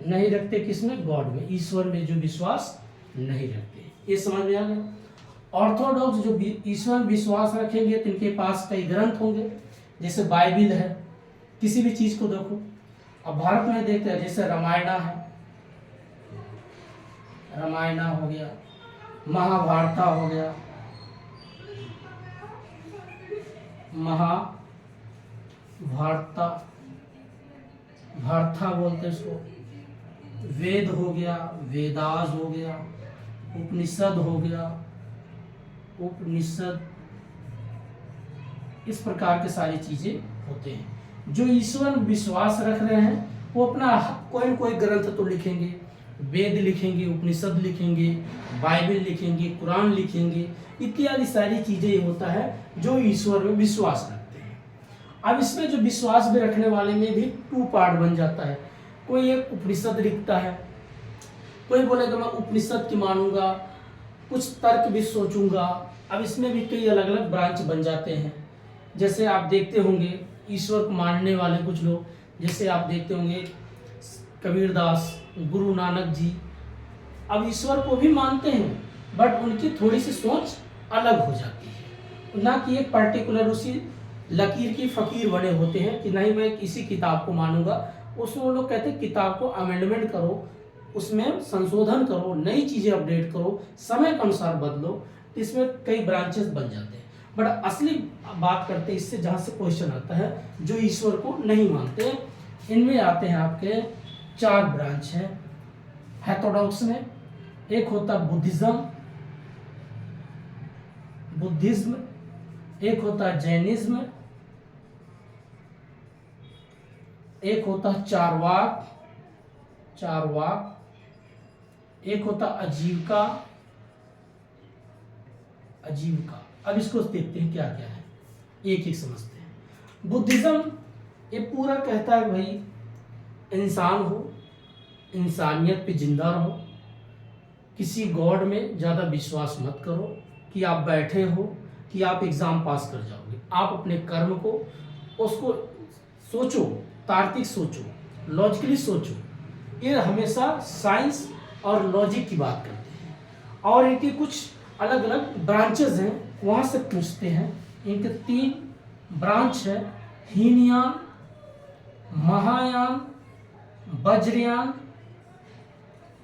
नहीं रखते, किसमें, गॉड में, ईश्वर में जो विश्वास नहीं रखते। ये समझ में आ गया। ऑर्थोडॉक्स जो ईश्वर में विश्वास रखेंगे तो इनके पास कई ग्रंथ होंगे, जैसे बाइबिल है, किसी भी चीज को देखो। अब भारत में देखते हैं जैसे रामायणा है, रामायणा हो गया, महाभारता हो गया, महाभारता, भारता बोलते हैं इसको, वेद हो गया, वेदास हो गया, उपनिषद हो गया, उपनिषद, इस प्रकार के सारी चीजें होते हैं। जो ईश्वर में विश्वास रख रहे हैं वो अपना कोई न कोई ग्रंथ तो लिखेंगे, वेद लिखेंगे, उपनिषद लिखेंगे, बाइबल लिखेंगे, कुरान लिखेंगे, इत्यादि सारी चीजें ये होता है जो ईश्वर में विश्वास रखते हैं। अब इसमें जो विश्वास भी रखने वाले में भी 2 पार्ट बन जाता है। कोई एक उपनिषद लिखता है, कोई बोलेगा मैं उपनिषद की मानूंगा, कुछ तर्क भी सोचूंगा। अब इसमें भी कई अलग अलग ब्रांच बन जाते हैं। जैसे आप देखते होंगे ईश्वर को मानने वाले कुछ लोग, जैसे आप देखते होंगे कबीरदास, गुरु नानक जी, अब ईश्वर को भी मानते हैं बट उनकी थोड़ी सी सोच अलग हो जाती है, ना कि एक पर्टिकुलर उसी लकीर की फकीर बने होते हैं कि नहीं मैं किसी किताब को मानूंगा। उसमें वो लोग कहते हैं किताब को अमेंडमेंट करो, उसमें संशोधन करो, नई चीजें अपडेट करो, समय के अनुसार बदलो। इसमें कई ब्रांचेस बन जाते हैं। बट असली बात करते हैं इससे जहाँ से क्वेश्चन आता है, जो ईश्वर को नहीं मानते, इनमें आते हैं आपके 4 ब्रांच है। हेथोडॉक्स में एक होता बुद्धिज्म, एक होता जैनिज्म, एक होता चारवाक, एक होता आजीविका। अब इसको देखते हैं क्या क्या है, एक एक समझते हैं। बुद्धिज्म ये पूरा कहता है भाई इंसान हो, इंसानियत पे जिंदा रहो, किसी गॉड में ज़्यादा विश्वास मत करो कि आप बैठे हो कि आप एग्ज़ाम पास कर जाओगे। आप अपने कर्म को उसको सोचो, तार्किक सोचो, लॉजिकली सोचो। ये हमेशा साइंस और लॉजिक की बात करते हैं। और इनके कुछ अलग अलग ब्रांचेस हैं, वहाँ से पूछते हैं। इनके 3 ब्रांच है, हीनयान, महायान, वज्रयान,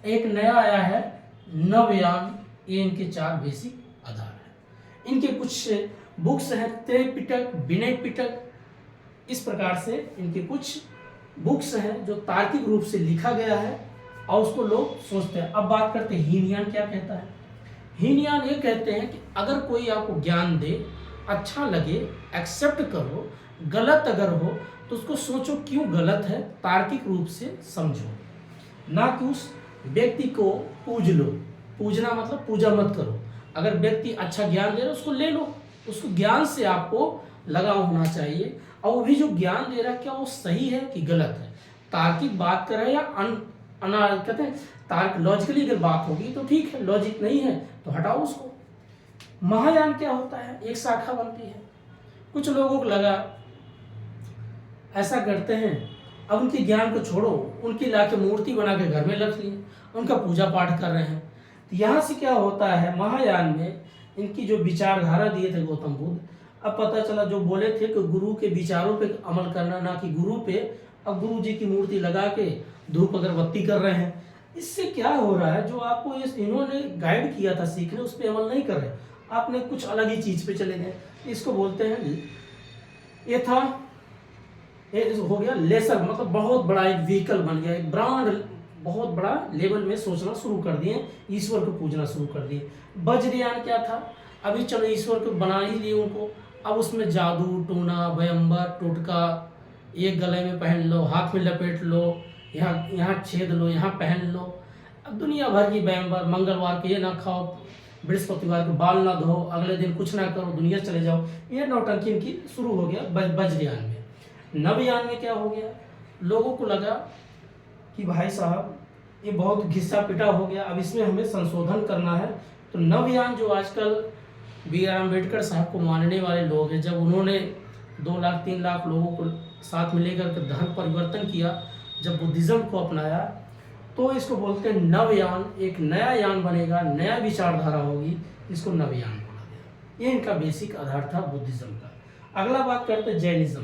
एक नया आया है नवयान। ये इनके 4 बेसिक आधार हैं। इनके कुछ बुक्स हैं, त्रिपिटक, विनय पिटक, इस प्रकार से इनके कुछ बुक्स हैं जो तार्किक रूप से लिखा गया है और उसको लोग सोचते हैं। अब बात करते हैं हीनयान क्या कहता है। हीनयान ये कहते हैं कि अगर कोई आपको ज्ञान दे, अच्छा लगे, एक्सेप्ट करो, गलत अगर हो तो उसको सोचो क्यों गलत है, तार्किक रूप से समझो, ना कि उस व्यक्ति को पूज लो। पूजना मतलब पूजा मत करो। अगर व्यक्ति अच्छा ज्ञान दे रहा है उसको ले लो, उसको ज्ञान से आपको लगाव होना चाहिए। और वो भी जो ज्ञान दे रहा है क्या वो सही है कि गलत है, तार्किक बात कर रहा है या कहते हैं तार्क लॉजिकली अगर बात होगी तो ठीक है, लॉजिक नहीं है तो हटाओ उसको। महायान क्या होता है, एक शाखा बनती है। कुछ लोगों को लगा ऐसा करते हैं, अब उनके ज्ञान को छोड़ो, उनकी लाके मूर्ति बना के घर में रख ली, उनका पूजा पाठ कर रहे हैं। तो यहाँ से क्या होता है, महायान में इनकी जो विचारधारा दिए थे गौतम बुद्ध, अब पता चला जो बोले थे कि गुरु के विचारों पे अमल करना, ना कि गुरु पे। अब गुरु जी की मूर्ति लगा के धूप अगरबत्ती कर रहे हैं। इससे क्या हो रहा है, जो आपको इन्होंने गाइड किया था सीखने, उस पर अमल नहीं कर रहे, आपने कुछ अलग ही चीज पे चले गए। इसको बोलते हैं ये था, ये हो गया लेसर, मतलब बहुत बड़ा एक व्हीकल बन गया, एक ब्रांड, बहुत बड़ा लेवल में सोचना शुरू कर दिए, ईश्वर को पूजना शुरू कर दिए। वज्रयान क्या था, अभी चलो ईश्वर को बना ही लिए उनको, अब उसमें जादू टोना वयंबर टोटका, एक गले में पहन लो, हाथ में लपेट लो, यहाँ छेद लो, यहाँ पहन लो। अब दुनिया भर की वयंबर, मंगलवार को ये ना खाओ, बृहस्पतिवार को बाल ना धो, अगले दिन कुछ ना करो, दुनिया चले जाओ, ये नौटंकी इनकी शुरू हो गया वज्रयान में। नवयान में क्या हो गया, लोगों को लगा कि भाई साहब ये बहुत घिसा पिटा हो गया, अब इसमें हमें संशोधन करना है। तो नवयान जो आजकल B.R. अम्बेडकर साहब को मानने वाले लोग हैं, जब उन्होंने 2 लाख 3 लाख लोगों को साथ में लेकर के धर्म परिवर्तन किया, जब बुद्धिज्म को अपनाया, तो इसको बोलते हैं नवयान। एक नया यान बनेगा, नया विचारधारा होगी, इसको नवयान बोला गया। ये इनका बेसिक आधार था बुद्धिज्म का। अगला बात करते हैं जैनिज्म।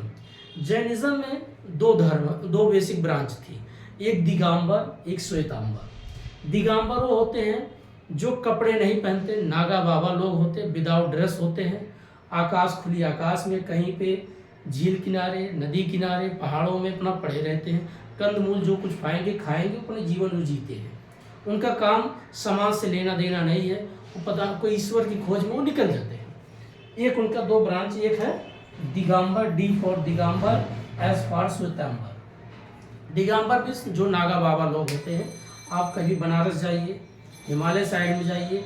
जैनिज्म में दो धर्म, दो बेसिक ब्रांच थी, एक दिगंबर एक श्वेतांबर। दिगंबर वो होते हैं जो कपड़े नहीं पहनते, नागा बाबा लोग होते, विदाउट ड्रेस होते हैं, आकाश खुली आकाश में कहीं पे झील किनारे, नदी किनारे, पहाड़ों में अपना पड़े रहते हैं, कंदमूल जो कुछ पाएंगे खाएंगे, अपने जीवन को जीते हैं। उनका काम समाज से लेना देना नहीं है, वो पता कोई ईश्वर की खोज में वो निकल जाते हैं। एक उनका दो ब्रांच, एक है Digambar, D for Digambar, S for Shwetambar. Digambar भी जो नागा बाबा लोग होते हैं, आप कभी बनारस जाइए, हिमालय साइड में जाइए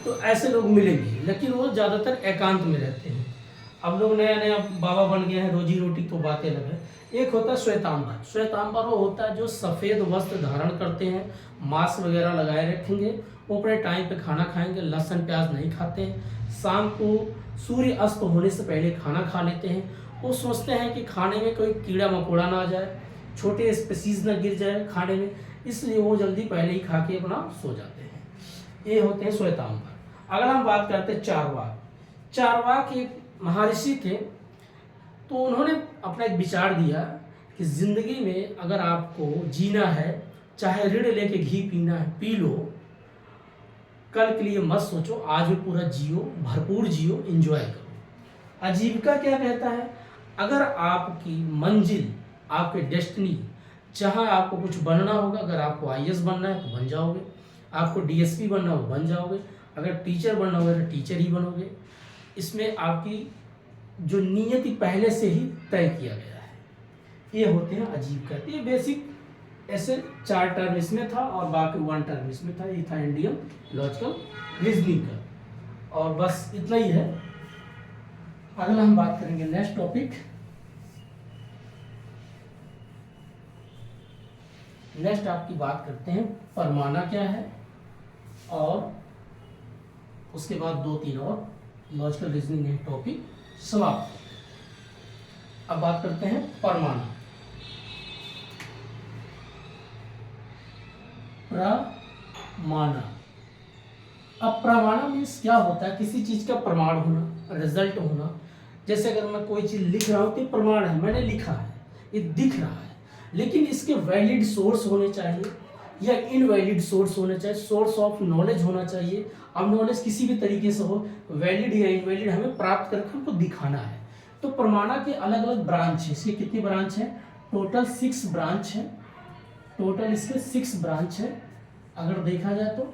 तो ऐसे लोग मिलेंगे, लेकिन वो ज़्यादातर एकांत में रहते हैं। अब लोग नया नया बाबा बन गए हैं, रोजी रोटी तो बातें लगे। एक होता है श्वेतांबर। श्वेतांबर वो होता है जो सफ़ेद वस्त्र धारण करते हैं, मास्क वगैरह लगाए रखेंगे, वो अपने टाइम पे खाना खाएंगे, लहसुन प्याज नहीं खाते हैं, शाम को सूर्य अस्त होने से पहले खाना खा लेते हैं। वो सोचते हैं कि खाने में कोई कीड़ा मकोड़ा ना आ जाए, छोटे स्पीसीज ना गिर जाए खाने में, इसलिए वो जल्दी पहले ही खा के अपना सो जाते हैं। ये होते हैं श्वेतांबर। अगर हम बात करते हैं चारवाक। चारवाक एक महर्षि थे, तो उन्होंने अपना एक विचार दिया कि जिंदगी में अगर आपको जीना है, चाहे ऋण लेके घी पीना है पी लो, कल के लिए मत सोचो, आज भी पूरा जियो, भरपूर जियो, एंजॉय करो। आजीविका क्या कहता है, अगर आपकी मंजिल, आपके डेस्टिनी, जहाँ आपको कुछ बनना होगा, अगर आपको आईएएस बनना है तो बन जाओगे, आपको डीएसपी बनना हो बन जाओगे, अगर टीचर बनना होगा तो टीचर ही बनोगे। इसमें आपकी जो नियति पहले से ही तय किया गया है। ये होते हैं आजीविका। ये बेसिक ऐसे 4 टर्म इसमें था और बाकी 1 टर्म इसमें था। ये था इंडियन लॉजिकल रीजनिंग का, और बस इतना ही है। अगला हम बात करेंगे नेक्स्ट टॉपिक। नेक्स्ट आपकी बात करते हैं परमाना क्या है, और उसके बाद 2-3 और लॉजिकल रीजनिंग है टॉपिक समाप्त। अब बात करते हैं परमाना। प्रमाणा। अब प्रमाणा मीन्स क्या होता है, किसी चीज का प्रमाण होना, रिजल्ट होना। जैसे अगर मैं कोई चीज लिख रहा हूं तो प्रमाण है, मैंने लिखा है, ये दिख रहा है, लेकिन इसके वैलिड सोर्स होने चाहिए या इनवैलिड सोर्स होने चाहिए, सोर्स ऑफ नॉलेज होना चाहिए। अब नॉलेज किसी भी तरीके से हो, वैलिड या इनवैलिड हमें प्राप्त करके हमको दिखाना है। तो प्रमाणा के अलग अलग ब्रांच है। इसके कितनी ब्रांच है, टोटल 6 ब्रांच है। टोटल इसके 6 ब्रांच है। अगर देखा जाए तो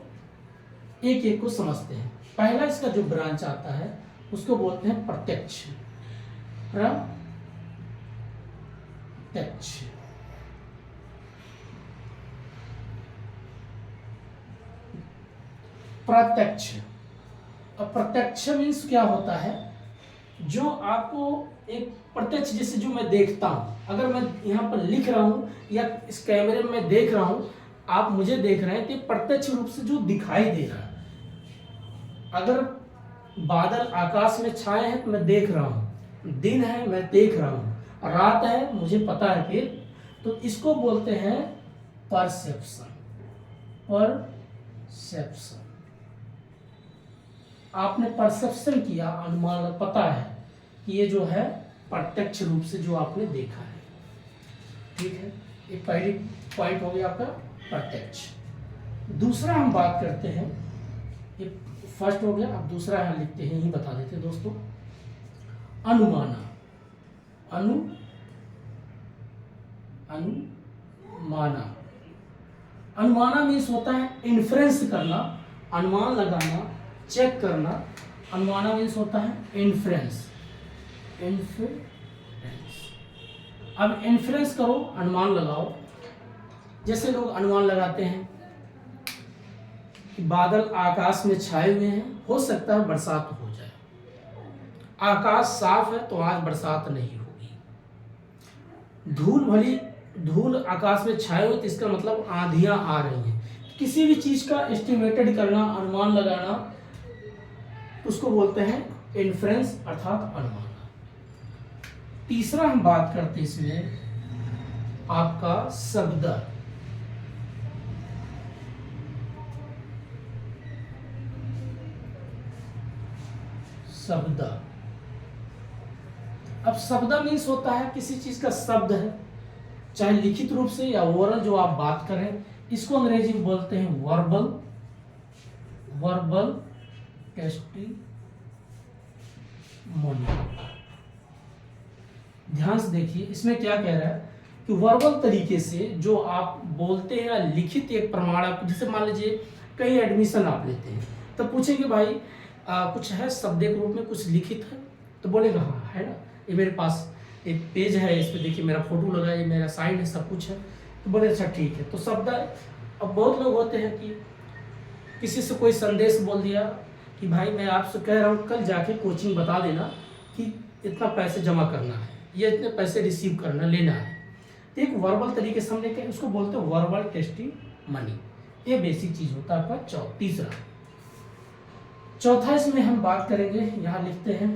एक एक को समझते हैं। पहला इसका जो ब्रांच आता है उसको बोलते हैं प्रत्यक्ष। प्रत्यक्ष प्रत्यक्ष। अब प्रत्यक्ष मीन्स क्या होता है, जो आपको एक प्रत्यक्ष, जैसे जो मैं देखता हूं, अगर मैं यहाँ पर लिख रहा हूं या इस कैमरे में मैं देख रहा हूं, आप मुझे देख रहे हैं, तो प्रत्यक्ष रूप से जो दिखाई दे रहा है। अगर बादल आकाश में छाए हैं तो मैं देख रहा हूं, दिन है मैं देख रहा हूं, रात है मुझे पता है फिर, तो इसको बोलते हैं परसेप्शन। परसेप्शन, आपने परसेप्शन किया, अनुमान पता है कि ये जो है प्रत्यक्ष रूप से जो आपने देखा है। ठीक है, ये पहली पॉइंट हो गया आपका प्रत्यक्ष। दूसरा हम बात करते हैं, ये फर्स्ट हो गया, अब दूसरा यहाँ लिखते हैं, यही बता देते हैं दोस्तों, अनुमाना। अनुमाना। अनुमाना मीन्स होता है इन्फ्रेंस करना, अनुमान लगाना, चेक करना। अनुमाना मीन्स होता है इन्फ्रेंस। अब इन्फ्रेंस करो, अनुमान लगाओ। जैसे लोग अनुमान लगाते हैं कि बादल आकाश में छाए हुए हैं, हो सकता है बरसात हो जाए, आकाश साफ है तो आज बरसात नहीं होगी। धूल आकाश में छाए हुए तो इसका मतलब आंधियां आ रही हैं। किसी भी चीज का एस्टिमेटेड करना, अनुमान लगाना, उसको बोलते हैं इन्फ्रेंस अर्थात अनुमान। तीसरा हम बात करते हैं इसमें आपका शब्द। शब्द अब शब्द मीन्स होता है किसी चीज का शब्द है, चाहे लिखित रूप से या ओरल जो आप बात करें, इसको अंग्रेजी में बोलते हैं वर्बल, वर्बल टेस्टिमोनी। ध्यान से देखिए इसमें क्या कह रहा है कि वर्बल तरीके से जो आप बोलते हैं या लिखित एक प्रमाण, आप जैसे मान लीजिए कहीं एडमिशन आप लेते हैं तो पूछेंगे भाई कुछ है शब्द के रूप में, कुछ लिखित है, तो बोलेगा हाँ है ना, ये मेरे पास एक पेज है, इस पे देखिए मेरा फोटो लगा है, ये मेरा साइन है, सब कुछ है, तो बोले अच्छा ठीक है। तो शब्द, अब बहुत लोग होते हैं कि किसी से कोई संदेश बोल दिया कि भाई मैं आपसे कह रहा हूँ कल जाके कोचिंग बता देना कि इतना पैसे जमा करना है या इतने पैसे रिसीव करना लेना है, तो एक वर्बल तरीके से हमने कहा, उसको बोलते हैं वर्बल टेस्टिमोनी। ये बेसिक चीज होता है आपका तीसरा। चौथा इसमें हम बात करेंगे, यहाँ लिखते हैं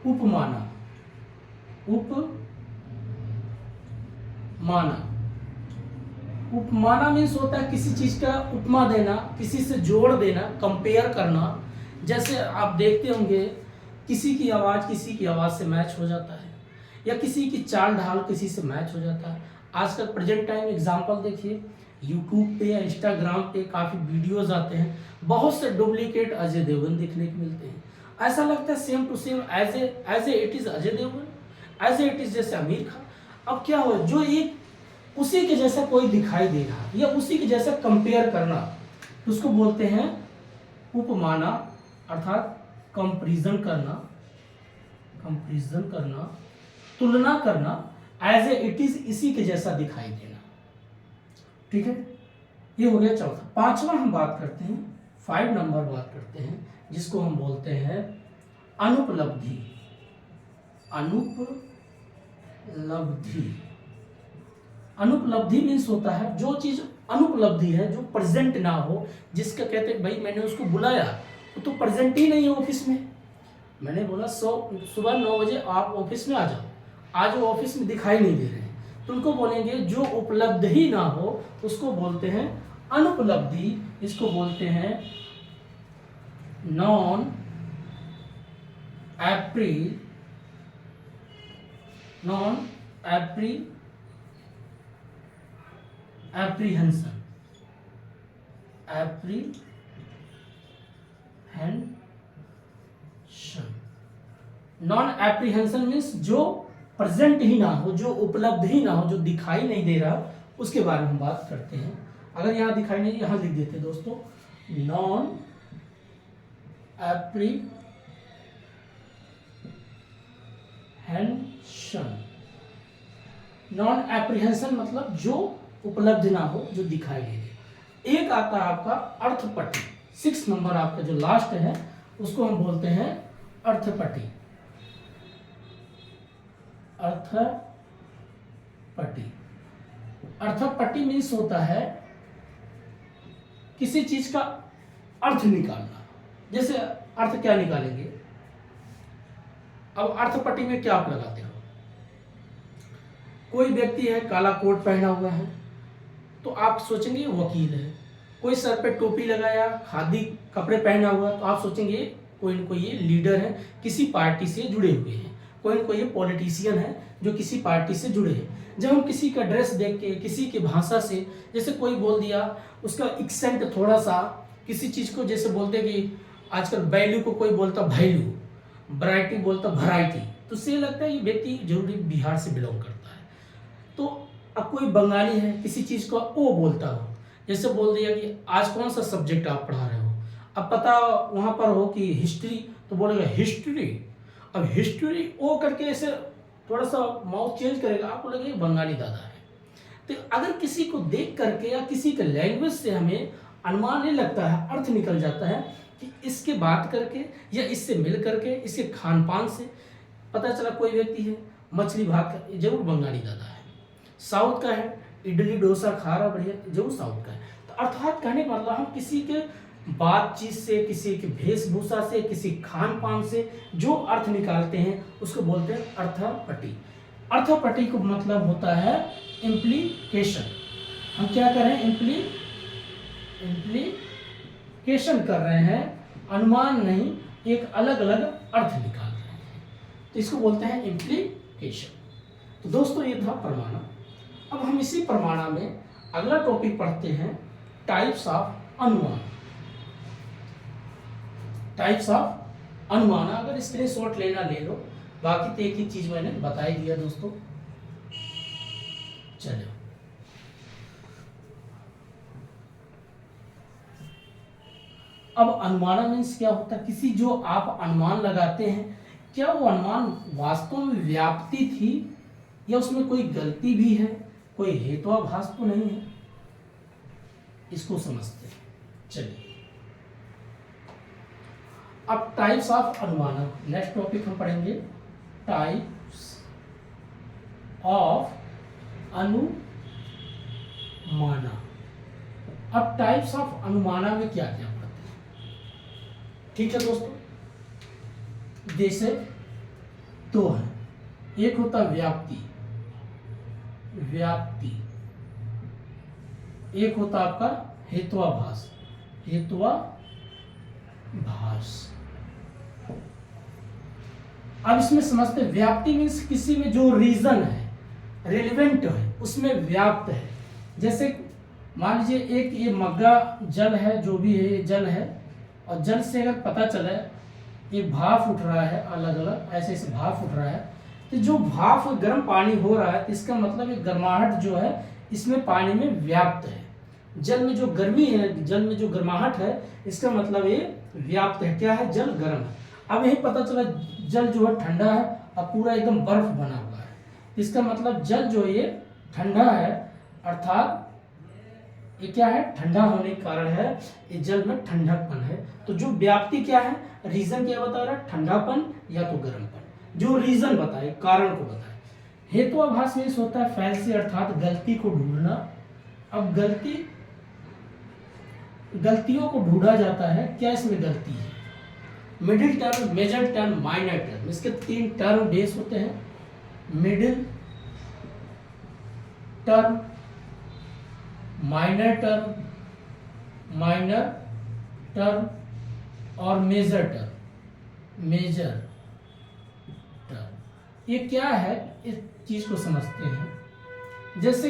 उपमाना, उपमाना। उपमाना मीन्स होता है किसी चीज का उपमा देना, किसी से जोड़ देना, कंपेयर करना। जैसे आप देखते होंगे किसी की आवाज किसी की आवाज से मैच हो जाता है, या किसी की चाल ढाल किसी से मैच हो जाता है। आजकल प्रेजेंट टाइम एग्जांपल देखिए, यूट्यूब पे या इंस्टाग्राम पे काफी वीडियोस आते हैं, बहुत से डुप्लीकेट अजय देवगन देखने को मिलते हैं। ऐसा लगता है same to same as a it is Ajay Devgan, as a it is जैसे आमिर खान। अब क्या हो, जो एक उसी के जैसा कोई दिखाई दे रहा या उसी के जैसा कंपेयर करना, उसको बोलते हैं उपमाना, अर्थात कंपैरिजन करना, कंपैरिजन करना, तुलना करना, एज ए इट इज इसी के जैसा दिखाई देना। ठीक है, ये हो गया चौथा। पांचवा हम बात करते हैं, 5 नंबर बात करते हैं, जिसको हम बोलते हैं अनुपलब्धि, अनुपलब्धि। अनुपलब्धि मीन्स होता है जो चीज अनुपलब्धि है, जो प्रेजेंट ना हो, जिसका कहते हैं भाई मैंने उसको बुलाया वो तो प्रेजेंट ही नहीं है ऑफिस में। मैंने बोला सुबह 9 बजे आप ऑफिस में आ जाओ, आज वो ऑफिस में दिखाई नहीं दे रहे हैं, तो उनको बोलेंगे जो उपलब्ध ही ना हो उसको बोलते हैं अनुपलब्धि। इसको बोलते हैं non apprehension, non apprehension means जो प्रेजेंट ही ना हो, जो उपलब्ध ही ना हो, जो दिखाई नहीं दे रहा, उसके बारे में हम बात करते हैं। अगर यहां दिखाई नहीं, यहां लिख देते हैं दोस्तों, नॉन एप्रीहेंशन। नॉन एप्रीहेंशन मतलब जो उपलब्ध ना हो, जो दिखाई दे दे। एक आता है आपका अर्थपट्टी, 6 नंबर आपका जो लास्ट है उसको हम बोलते हैं अर्थपट्टी, अर्थपट्टी। अर्थपट्टी मीन्स होता है किसी चीज का अर्थ निकालना। जैसे अर्थ क्या निकालेंगे, अब अर्थपट्टी में क्या आप लगाते हो, कोई व्यक्ति है काला कोट पहना हुआ है तो आप सोचेंगे वकील है, कोई सर पे टोपी लगाया खादी कपड़े पहना हुआ तो आप सोचेंगे कोई न कोई ये लीडर है, किसी पार्टी से जुड़े हुए हैं, कोई न कोई ये पॉलिटिशियन है जो किसी पार्टी से जुड़े हैं। जब हम किसी का ड्रेस देख के, किसी की भाषा से, जैसे कोई बोल दिया उसका एक्सेंट थोड़ा सा, किसी चीज को जैसे बोलते कि आजकल वैल्यू को कोई बोलता वैल्यू, वैरायटी बोलता वैरायटी, तो उससे लगता है ये व्यक्ति जरूरी बिहार से बिलोंग करता है। तो अब कोई बंगाली है, किसी चीज को ओ बोलता हो, जैसे बोल दिया कि आज कौन सा सब्जेक्ट आप पढ़ा रहे हो, अब पता वहां पर हो कि हिस्ट्री, तो बोलेगा हिस्ट्री। अब हिस्ट्री ओ करके ऐसे थोड़ा सा माउथ चेंज करेगा, आपको लगेगा बंगाली दादा है। तो अगर किसी को देख करके या किसी के लैंग्वेज से हमें अनुमान नहीं लगता है, अर्थ निकल जाता है कि इसके बात करके या इससे मिल करके, इसके खान पान से पता चला कोई व्यक्ति है मछली भात का, जरूर बंगाली दादा है। साउथ का है, इडली डोसा खा रहा बढ़िया, जरूर साउथ का है। तो अर्थात कहने का मतलब हम किसी के बातचीत से, किसी की वेशभूषा से, किसी खान पान से जो अर्थ निकालते हैं उसको बोलते हैं अर्थपट्टी। अर्थपट्टी को मतलब होता है इम्प्लीकेशन। हम क्या कर रहे हैं, इम्प्लीकेशन कर रहे हैं, अनुमान नहीं, एक अलग अलग अर्थ निकाल रहे हैं। तो इसको बोलते हैं इम्प्लीकेशन। तो दोस्तों ये था परमाणु। अब हम इसी परमाणु में अगला टॉपिक पढ़ते हैं, टाइप्स ऑफ अनुमान। टाइप्स ऑफ अनुमान, अगर स्क्रीनशॉट लेना ले लो, बाकी तो एक ही चीज मैंने बता ही दिया दोस्तों। चलो अब अनुमान मीन्स क्या होता है, किसी जो आप अनुमान लगाते हैं, क्या वो अनुमान वास्तव में व्याप्ति थी या उसमें कोई गलती भी है, कोई हेतुआभास तो नहीं है, इसको समझते हैं। चलिए अब टाइप्स ऑफ अनुमान, नेक्स्ट टॉपिक हम पढ़ेंगे टाइप्स ऑफ अनुमाना। अब टाइप्स ऑफ अनुमाना में क्या क्या पढ़ते हैं, ठीक है दोस्तों। जैसे दो है, एक होता व्याप्ति, व्याप्ति, एक होता आपका हेतुआभास, हेतुआभास। अब इसमें समझते हैं, व्याप्ति मीन्स किसी में जो रीजन है, रिलेवेंट है, उसमें व्याप्त है। जैसे मान लीजिए एक ये मग्गा जल है, जो भी है ये जल है, और जल से अगर पता चले ये भाप उठ रहा है, अलग अलग ऐसे ऐसे भाप उठ रहा है, तो जो भाप गर्म पानी हो रहा है, तो इसका मतलब ये गर्माहट जो है इसमें पानी में व्याप्त है। जल में जो गर्मी है, जल में जो गर्माहट है, इसका मतलब ये व्याप्त है। क्या है, जल गर्म है। अब यही पता चला जल जो है ठंडा है, अब पूरा एकदम बर्फ बना हुआ है, इसका मतलब जल जो ये ठंडा है, अर्थात ये क्या है, ठंडा होने के कारण है, ये जल में ठंडकपन है। तो जो व्याप्ति क्या है, रीजन क्या बता रहा है, ठंडापन या तो गर्मपन, जो रीजन बताए, कारण को बताए। हेतुआभास में होता है फैल से, अर्थात गलती को ढूंढना। अब गलतियों को ढूंढा जाता है, क्या इसमें गलती है, middle term, major term, minor term, इसके तीन टर्म बेस होते हैं, मिडिल टर्म, माइनर टर्म और मेजर टर्म। ये क्या है, इस चीज को समझते हैं। जैसे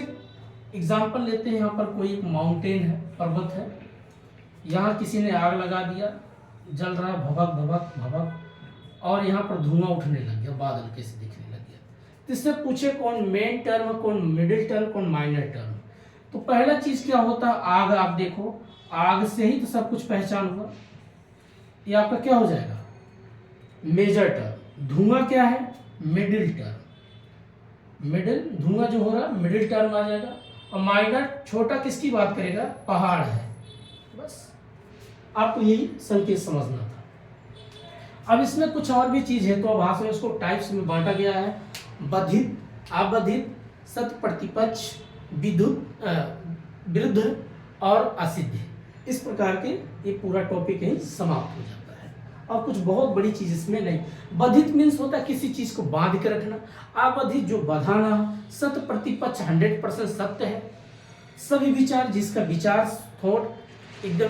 एग्जांपल लेते हैं, यहाँ पर कोई एक माउंटेन है, पर्वत है, यहाँ किसी ने आग लगा दिया, जल रहा है भभक भभक भभक, और यहाँ पर धुआं उठने लग गया, बादल कैसे दिखने लग गया। तो इससे पूछे कौन मेन टर्म, कौन मिडिल टर्म, कौन माइनर टर्म। तो पहला चीज क्या होता है, आग। आप देखो आग से ही तो सब कुछ पहचान हुआ, ये आपका क्या हो जाएगा, मेजर टर्म। धुआं क्या है, मिडिल टर्म, मिडिल, धुआं जो हो रहा है मिडिल टर्म आ जाएगा। और माइनर, छोटा किसकी बात करेगा, पहाड़ है। बस आपको यही संकेत समझना था। अब इसमें कुछ और भी चीज है, तो भाषा में उसको टाइप्स में बांटा गया है, बधित, अबधित, सत प्रतिपक्ष, विरुद्ध और असिद्ध। इस प्रकार के ये पूरा टॉपिक यही समाप्त हो जाता है, और कुछ बहुत बड़ी चीज इसमें नहीं। बधित मीन्स होता है किसी चीज को बांध के रखना, अबधित जो बधाना, सत प्रतिपक्ष 100% सत्य है, सभी विचार, जिसका विचार थॉट एकदम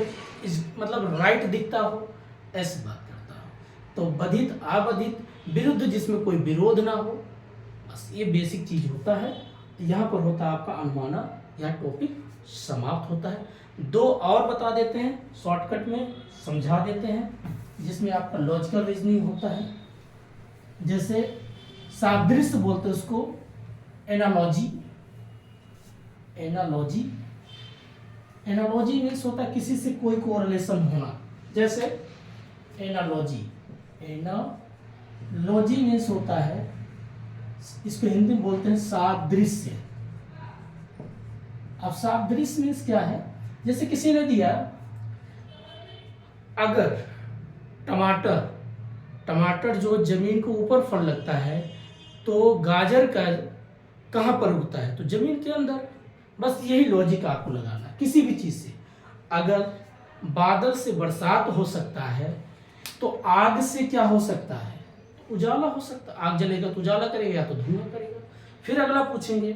मतलब राइट दिखता हो, ऐसी बात करता हो। तो बधित, अबधित, विरुद्ध, जिसमें कोई विरोध ना हो, बस ये बेसिक चीज होता है। यहाँ पर होता है आपका अनुमाना, यह टॉपिक समाप्त होता है। दो और बता देते हैं, शॉर्टकट में समझा देते हैं, जिसमें आपका लॉजिकल रीजनिंग होता है। जैसे सादृश्य बोलते हैं उसको, एनालॉजी। एनालॉजी मीन्स होता है किसी से कोई कोरिलेशन होना। जैसे एनालॉजी मीन्स होता है, इसको हिंदी में बोलते हैं सादृश्य। अब सादृश्य मीन्स क्या है, जैसे किसी ने दिया, अगर टमाटर जो जमीन के ऊपर फल लगता है, तो गाजर का कहाँ पर उगता है, तो जमीन के अंदर। बस यही लॉजिक आपको लगाना किसी भी चीज से। अगर बादल से बरसात हो सकता है, तो आग से क्या हो सकता है, तो उजाला हो सकता है। आग जलेगा तो उजाला करेगा, या तो धुआं करेगा। फिर अगला पूछेंगे,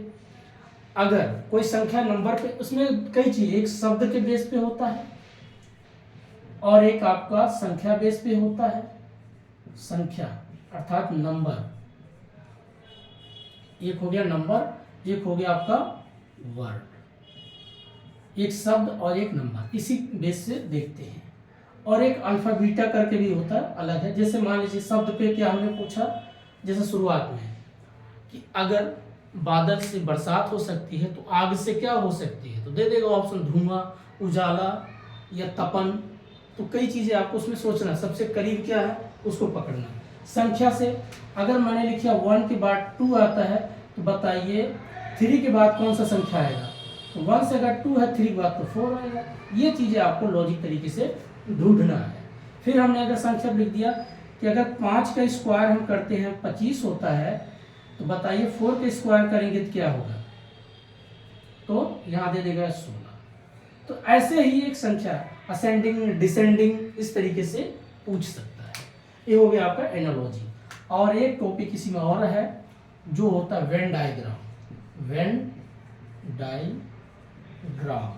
अगर कोई संख्या नंबर पे, उसमें कई चीज, एक शब्द के बेस पे होता है और एक आपका संख्या बेस पे होता है। संख्या अर्थात नंबर, एक हो गया नंबर, एक हो गया आपका वर्ड, एक शब्द और एक नंबर, इसी बेस से देखते हैं। और एक अल्फा बीटा करके भी होता है, अलग है। जैसे मान लीजिए शब्द पे क्या हमने पूछा, जैसे शुरुआत में कि अगर बादल से बरसात हो सकती है तो आग से क्या हो सकती है, तो दे देगा ऑप्शन धुआं, उजाला या तपन। तो कई चीज़ें आपको उसमें सोचना, सबसे करीब क्या है उसको पकड़ना। संख्या से अगर मैंने लिखा 1 के बाद 2 आता है तो बताइए 3 के बाद कौन सा संख्या आएगा, तो 1 से अगर 2 है 3 के बाद तो 4 आएगा। ये चीज़ें आपको लॉजिक तरीके से ढूंढना है। फिर हमने अगर संख्या लिख दिया कि अगर 5 का स्क्वायर हम करते हैं 25 होता है, तो बताइए 4 का स्क्वायर करेंगे तो क्या होगा, तो यहाँ दे देगा 16। तो ऐसे ही एक संख्या असेंडिंग डिसेंडिंग इस तरीके से पूछ सकता है। ये हो गया आपका एनालॉजी। और एक टॉपिक इसी में और है जो होता है Venn diagram. Venn diagram,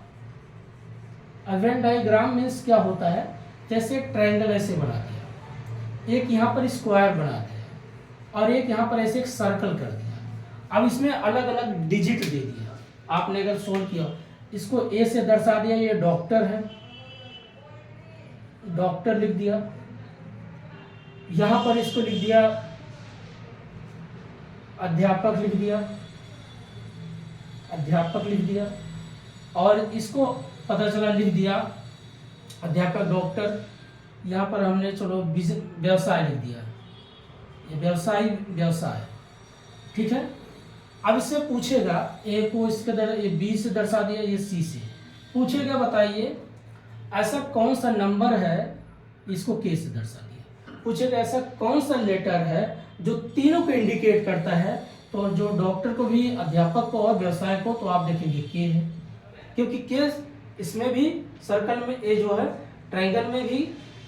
Venn diagram means क्या होता है, जैसे एक ट्रायंगल ऐसे बना दिया, एक यहाँ पर स्क्वायर बना दिया और एक यहाँ पर ऐसे एक सर्कल कर दिया। अब इसमें अलग अलग डिजिट दे दिया। आपने अगर सोल्व किया, इसको ए से दर्शा दिया, ये डॉक्टर है, डॉक्टर लिख दिया। यहाँ पर इसको लिख दिया अध्यापक, लिख दिया अध्यापक लिख दिया। और इसको पता चला लिख दिया अध्यापक डॉक्टर, यहाँ पर हमने चलो व्यवसाय लिख दिया, ये व्यवसाय व्यवसाय, ठीक है। अब इससे पूछेगा, ए को इसके ये बी से दर्शा दिया, ये सी से पूछेगा, बताइए ऐसा कौन सा नंबर है, इसको के से दर्शा दिया। पूछेगा ऐसा कौन सा लेटर है जो तीनों को इंडिकेट करता है, तो जो डॉक्टर को भी, अध्यापक को और व्यवसाय को, तो आप देखेंगे के है, क्योंकि के इसमें भी सर्कल में, ए जो है ट्रायंगल में भी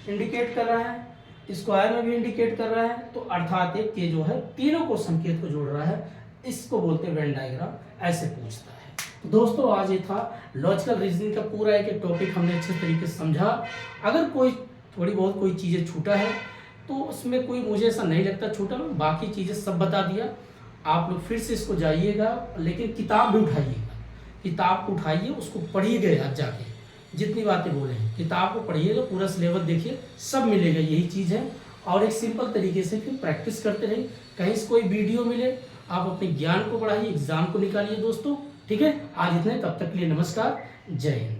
इंडिकेट कर रहा है, स्क्वायर में भी इंडिकेट कर रहा है, तो अर्थात एक के जो है तीनों को संकेत को जोड़ रहा है। इसको बोलते हैं वेन डायग्राम, ऐसे पूछता है। तो दोस्तों आज ये था लॉजिकल रीजनिंग का पूरा एक टॉपिक, हमने अच्छे तरीके से समझा। अगर कोई थोड़ी बहुत कोई चीज़ें छूटा है तो उसमें कोई, मुझे ऐसा नहीं लगता छूटा, बाकी चीज़ें सब बता दिया। आप लोग फिर से इसको जाइएगा, लेकिन किताब भी उठाइएगा, किताब को उठाइए, उसको पढ़िएगा आज जाके, जितनी बातें बोले हैं किताब को पढ़िएगा, पूरा सिलेबस देखिए, सब मिलेगा, यही चीज़ है। और एक सिंपल तरीके से फिर प्रैक्टिस करते रहिए, कहीं से कोई वीडियो मिले आप अपने ज्ञान को बढ़ाइए, एग्जाम को निकालिए दोस्तों, ठीक है। आज इतने, तब तक के लिए नमस्कार, जय हिंद।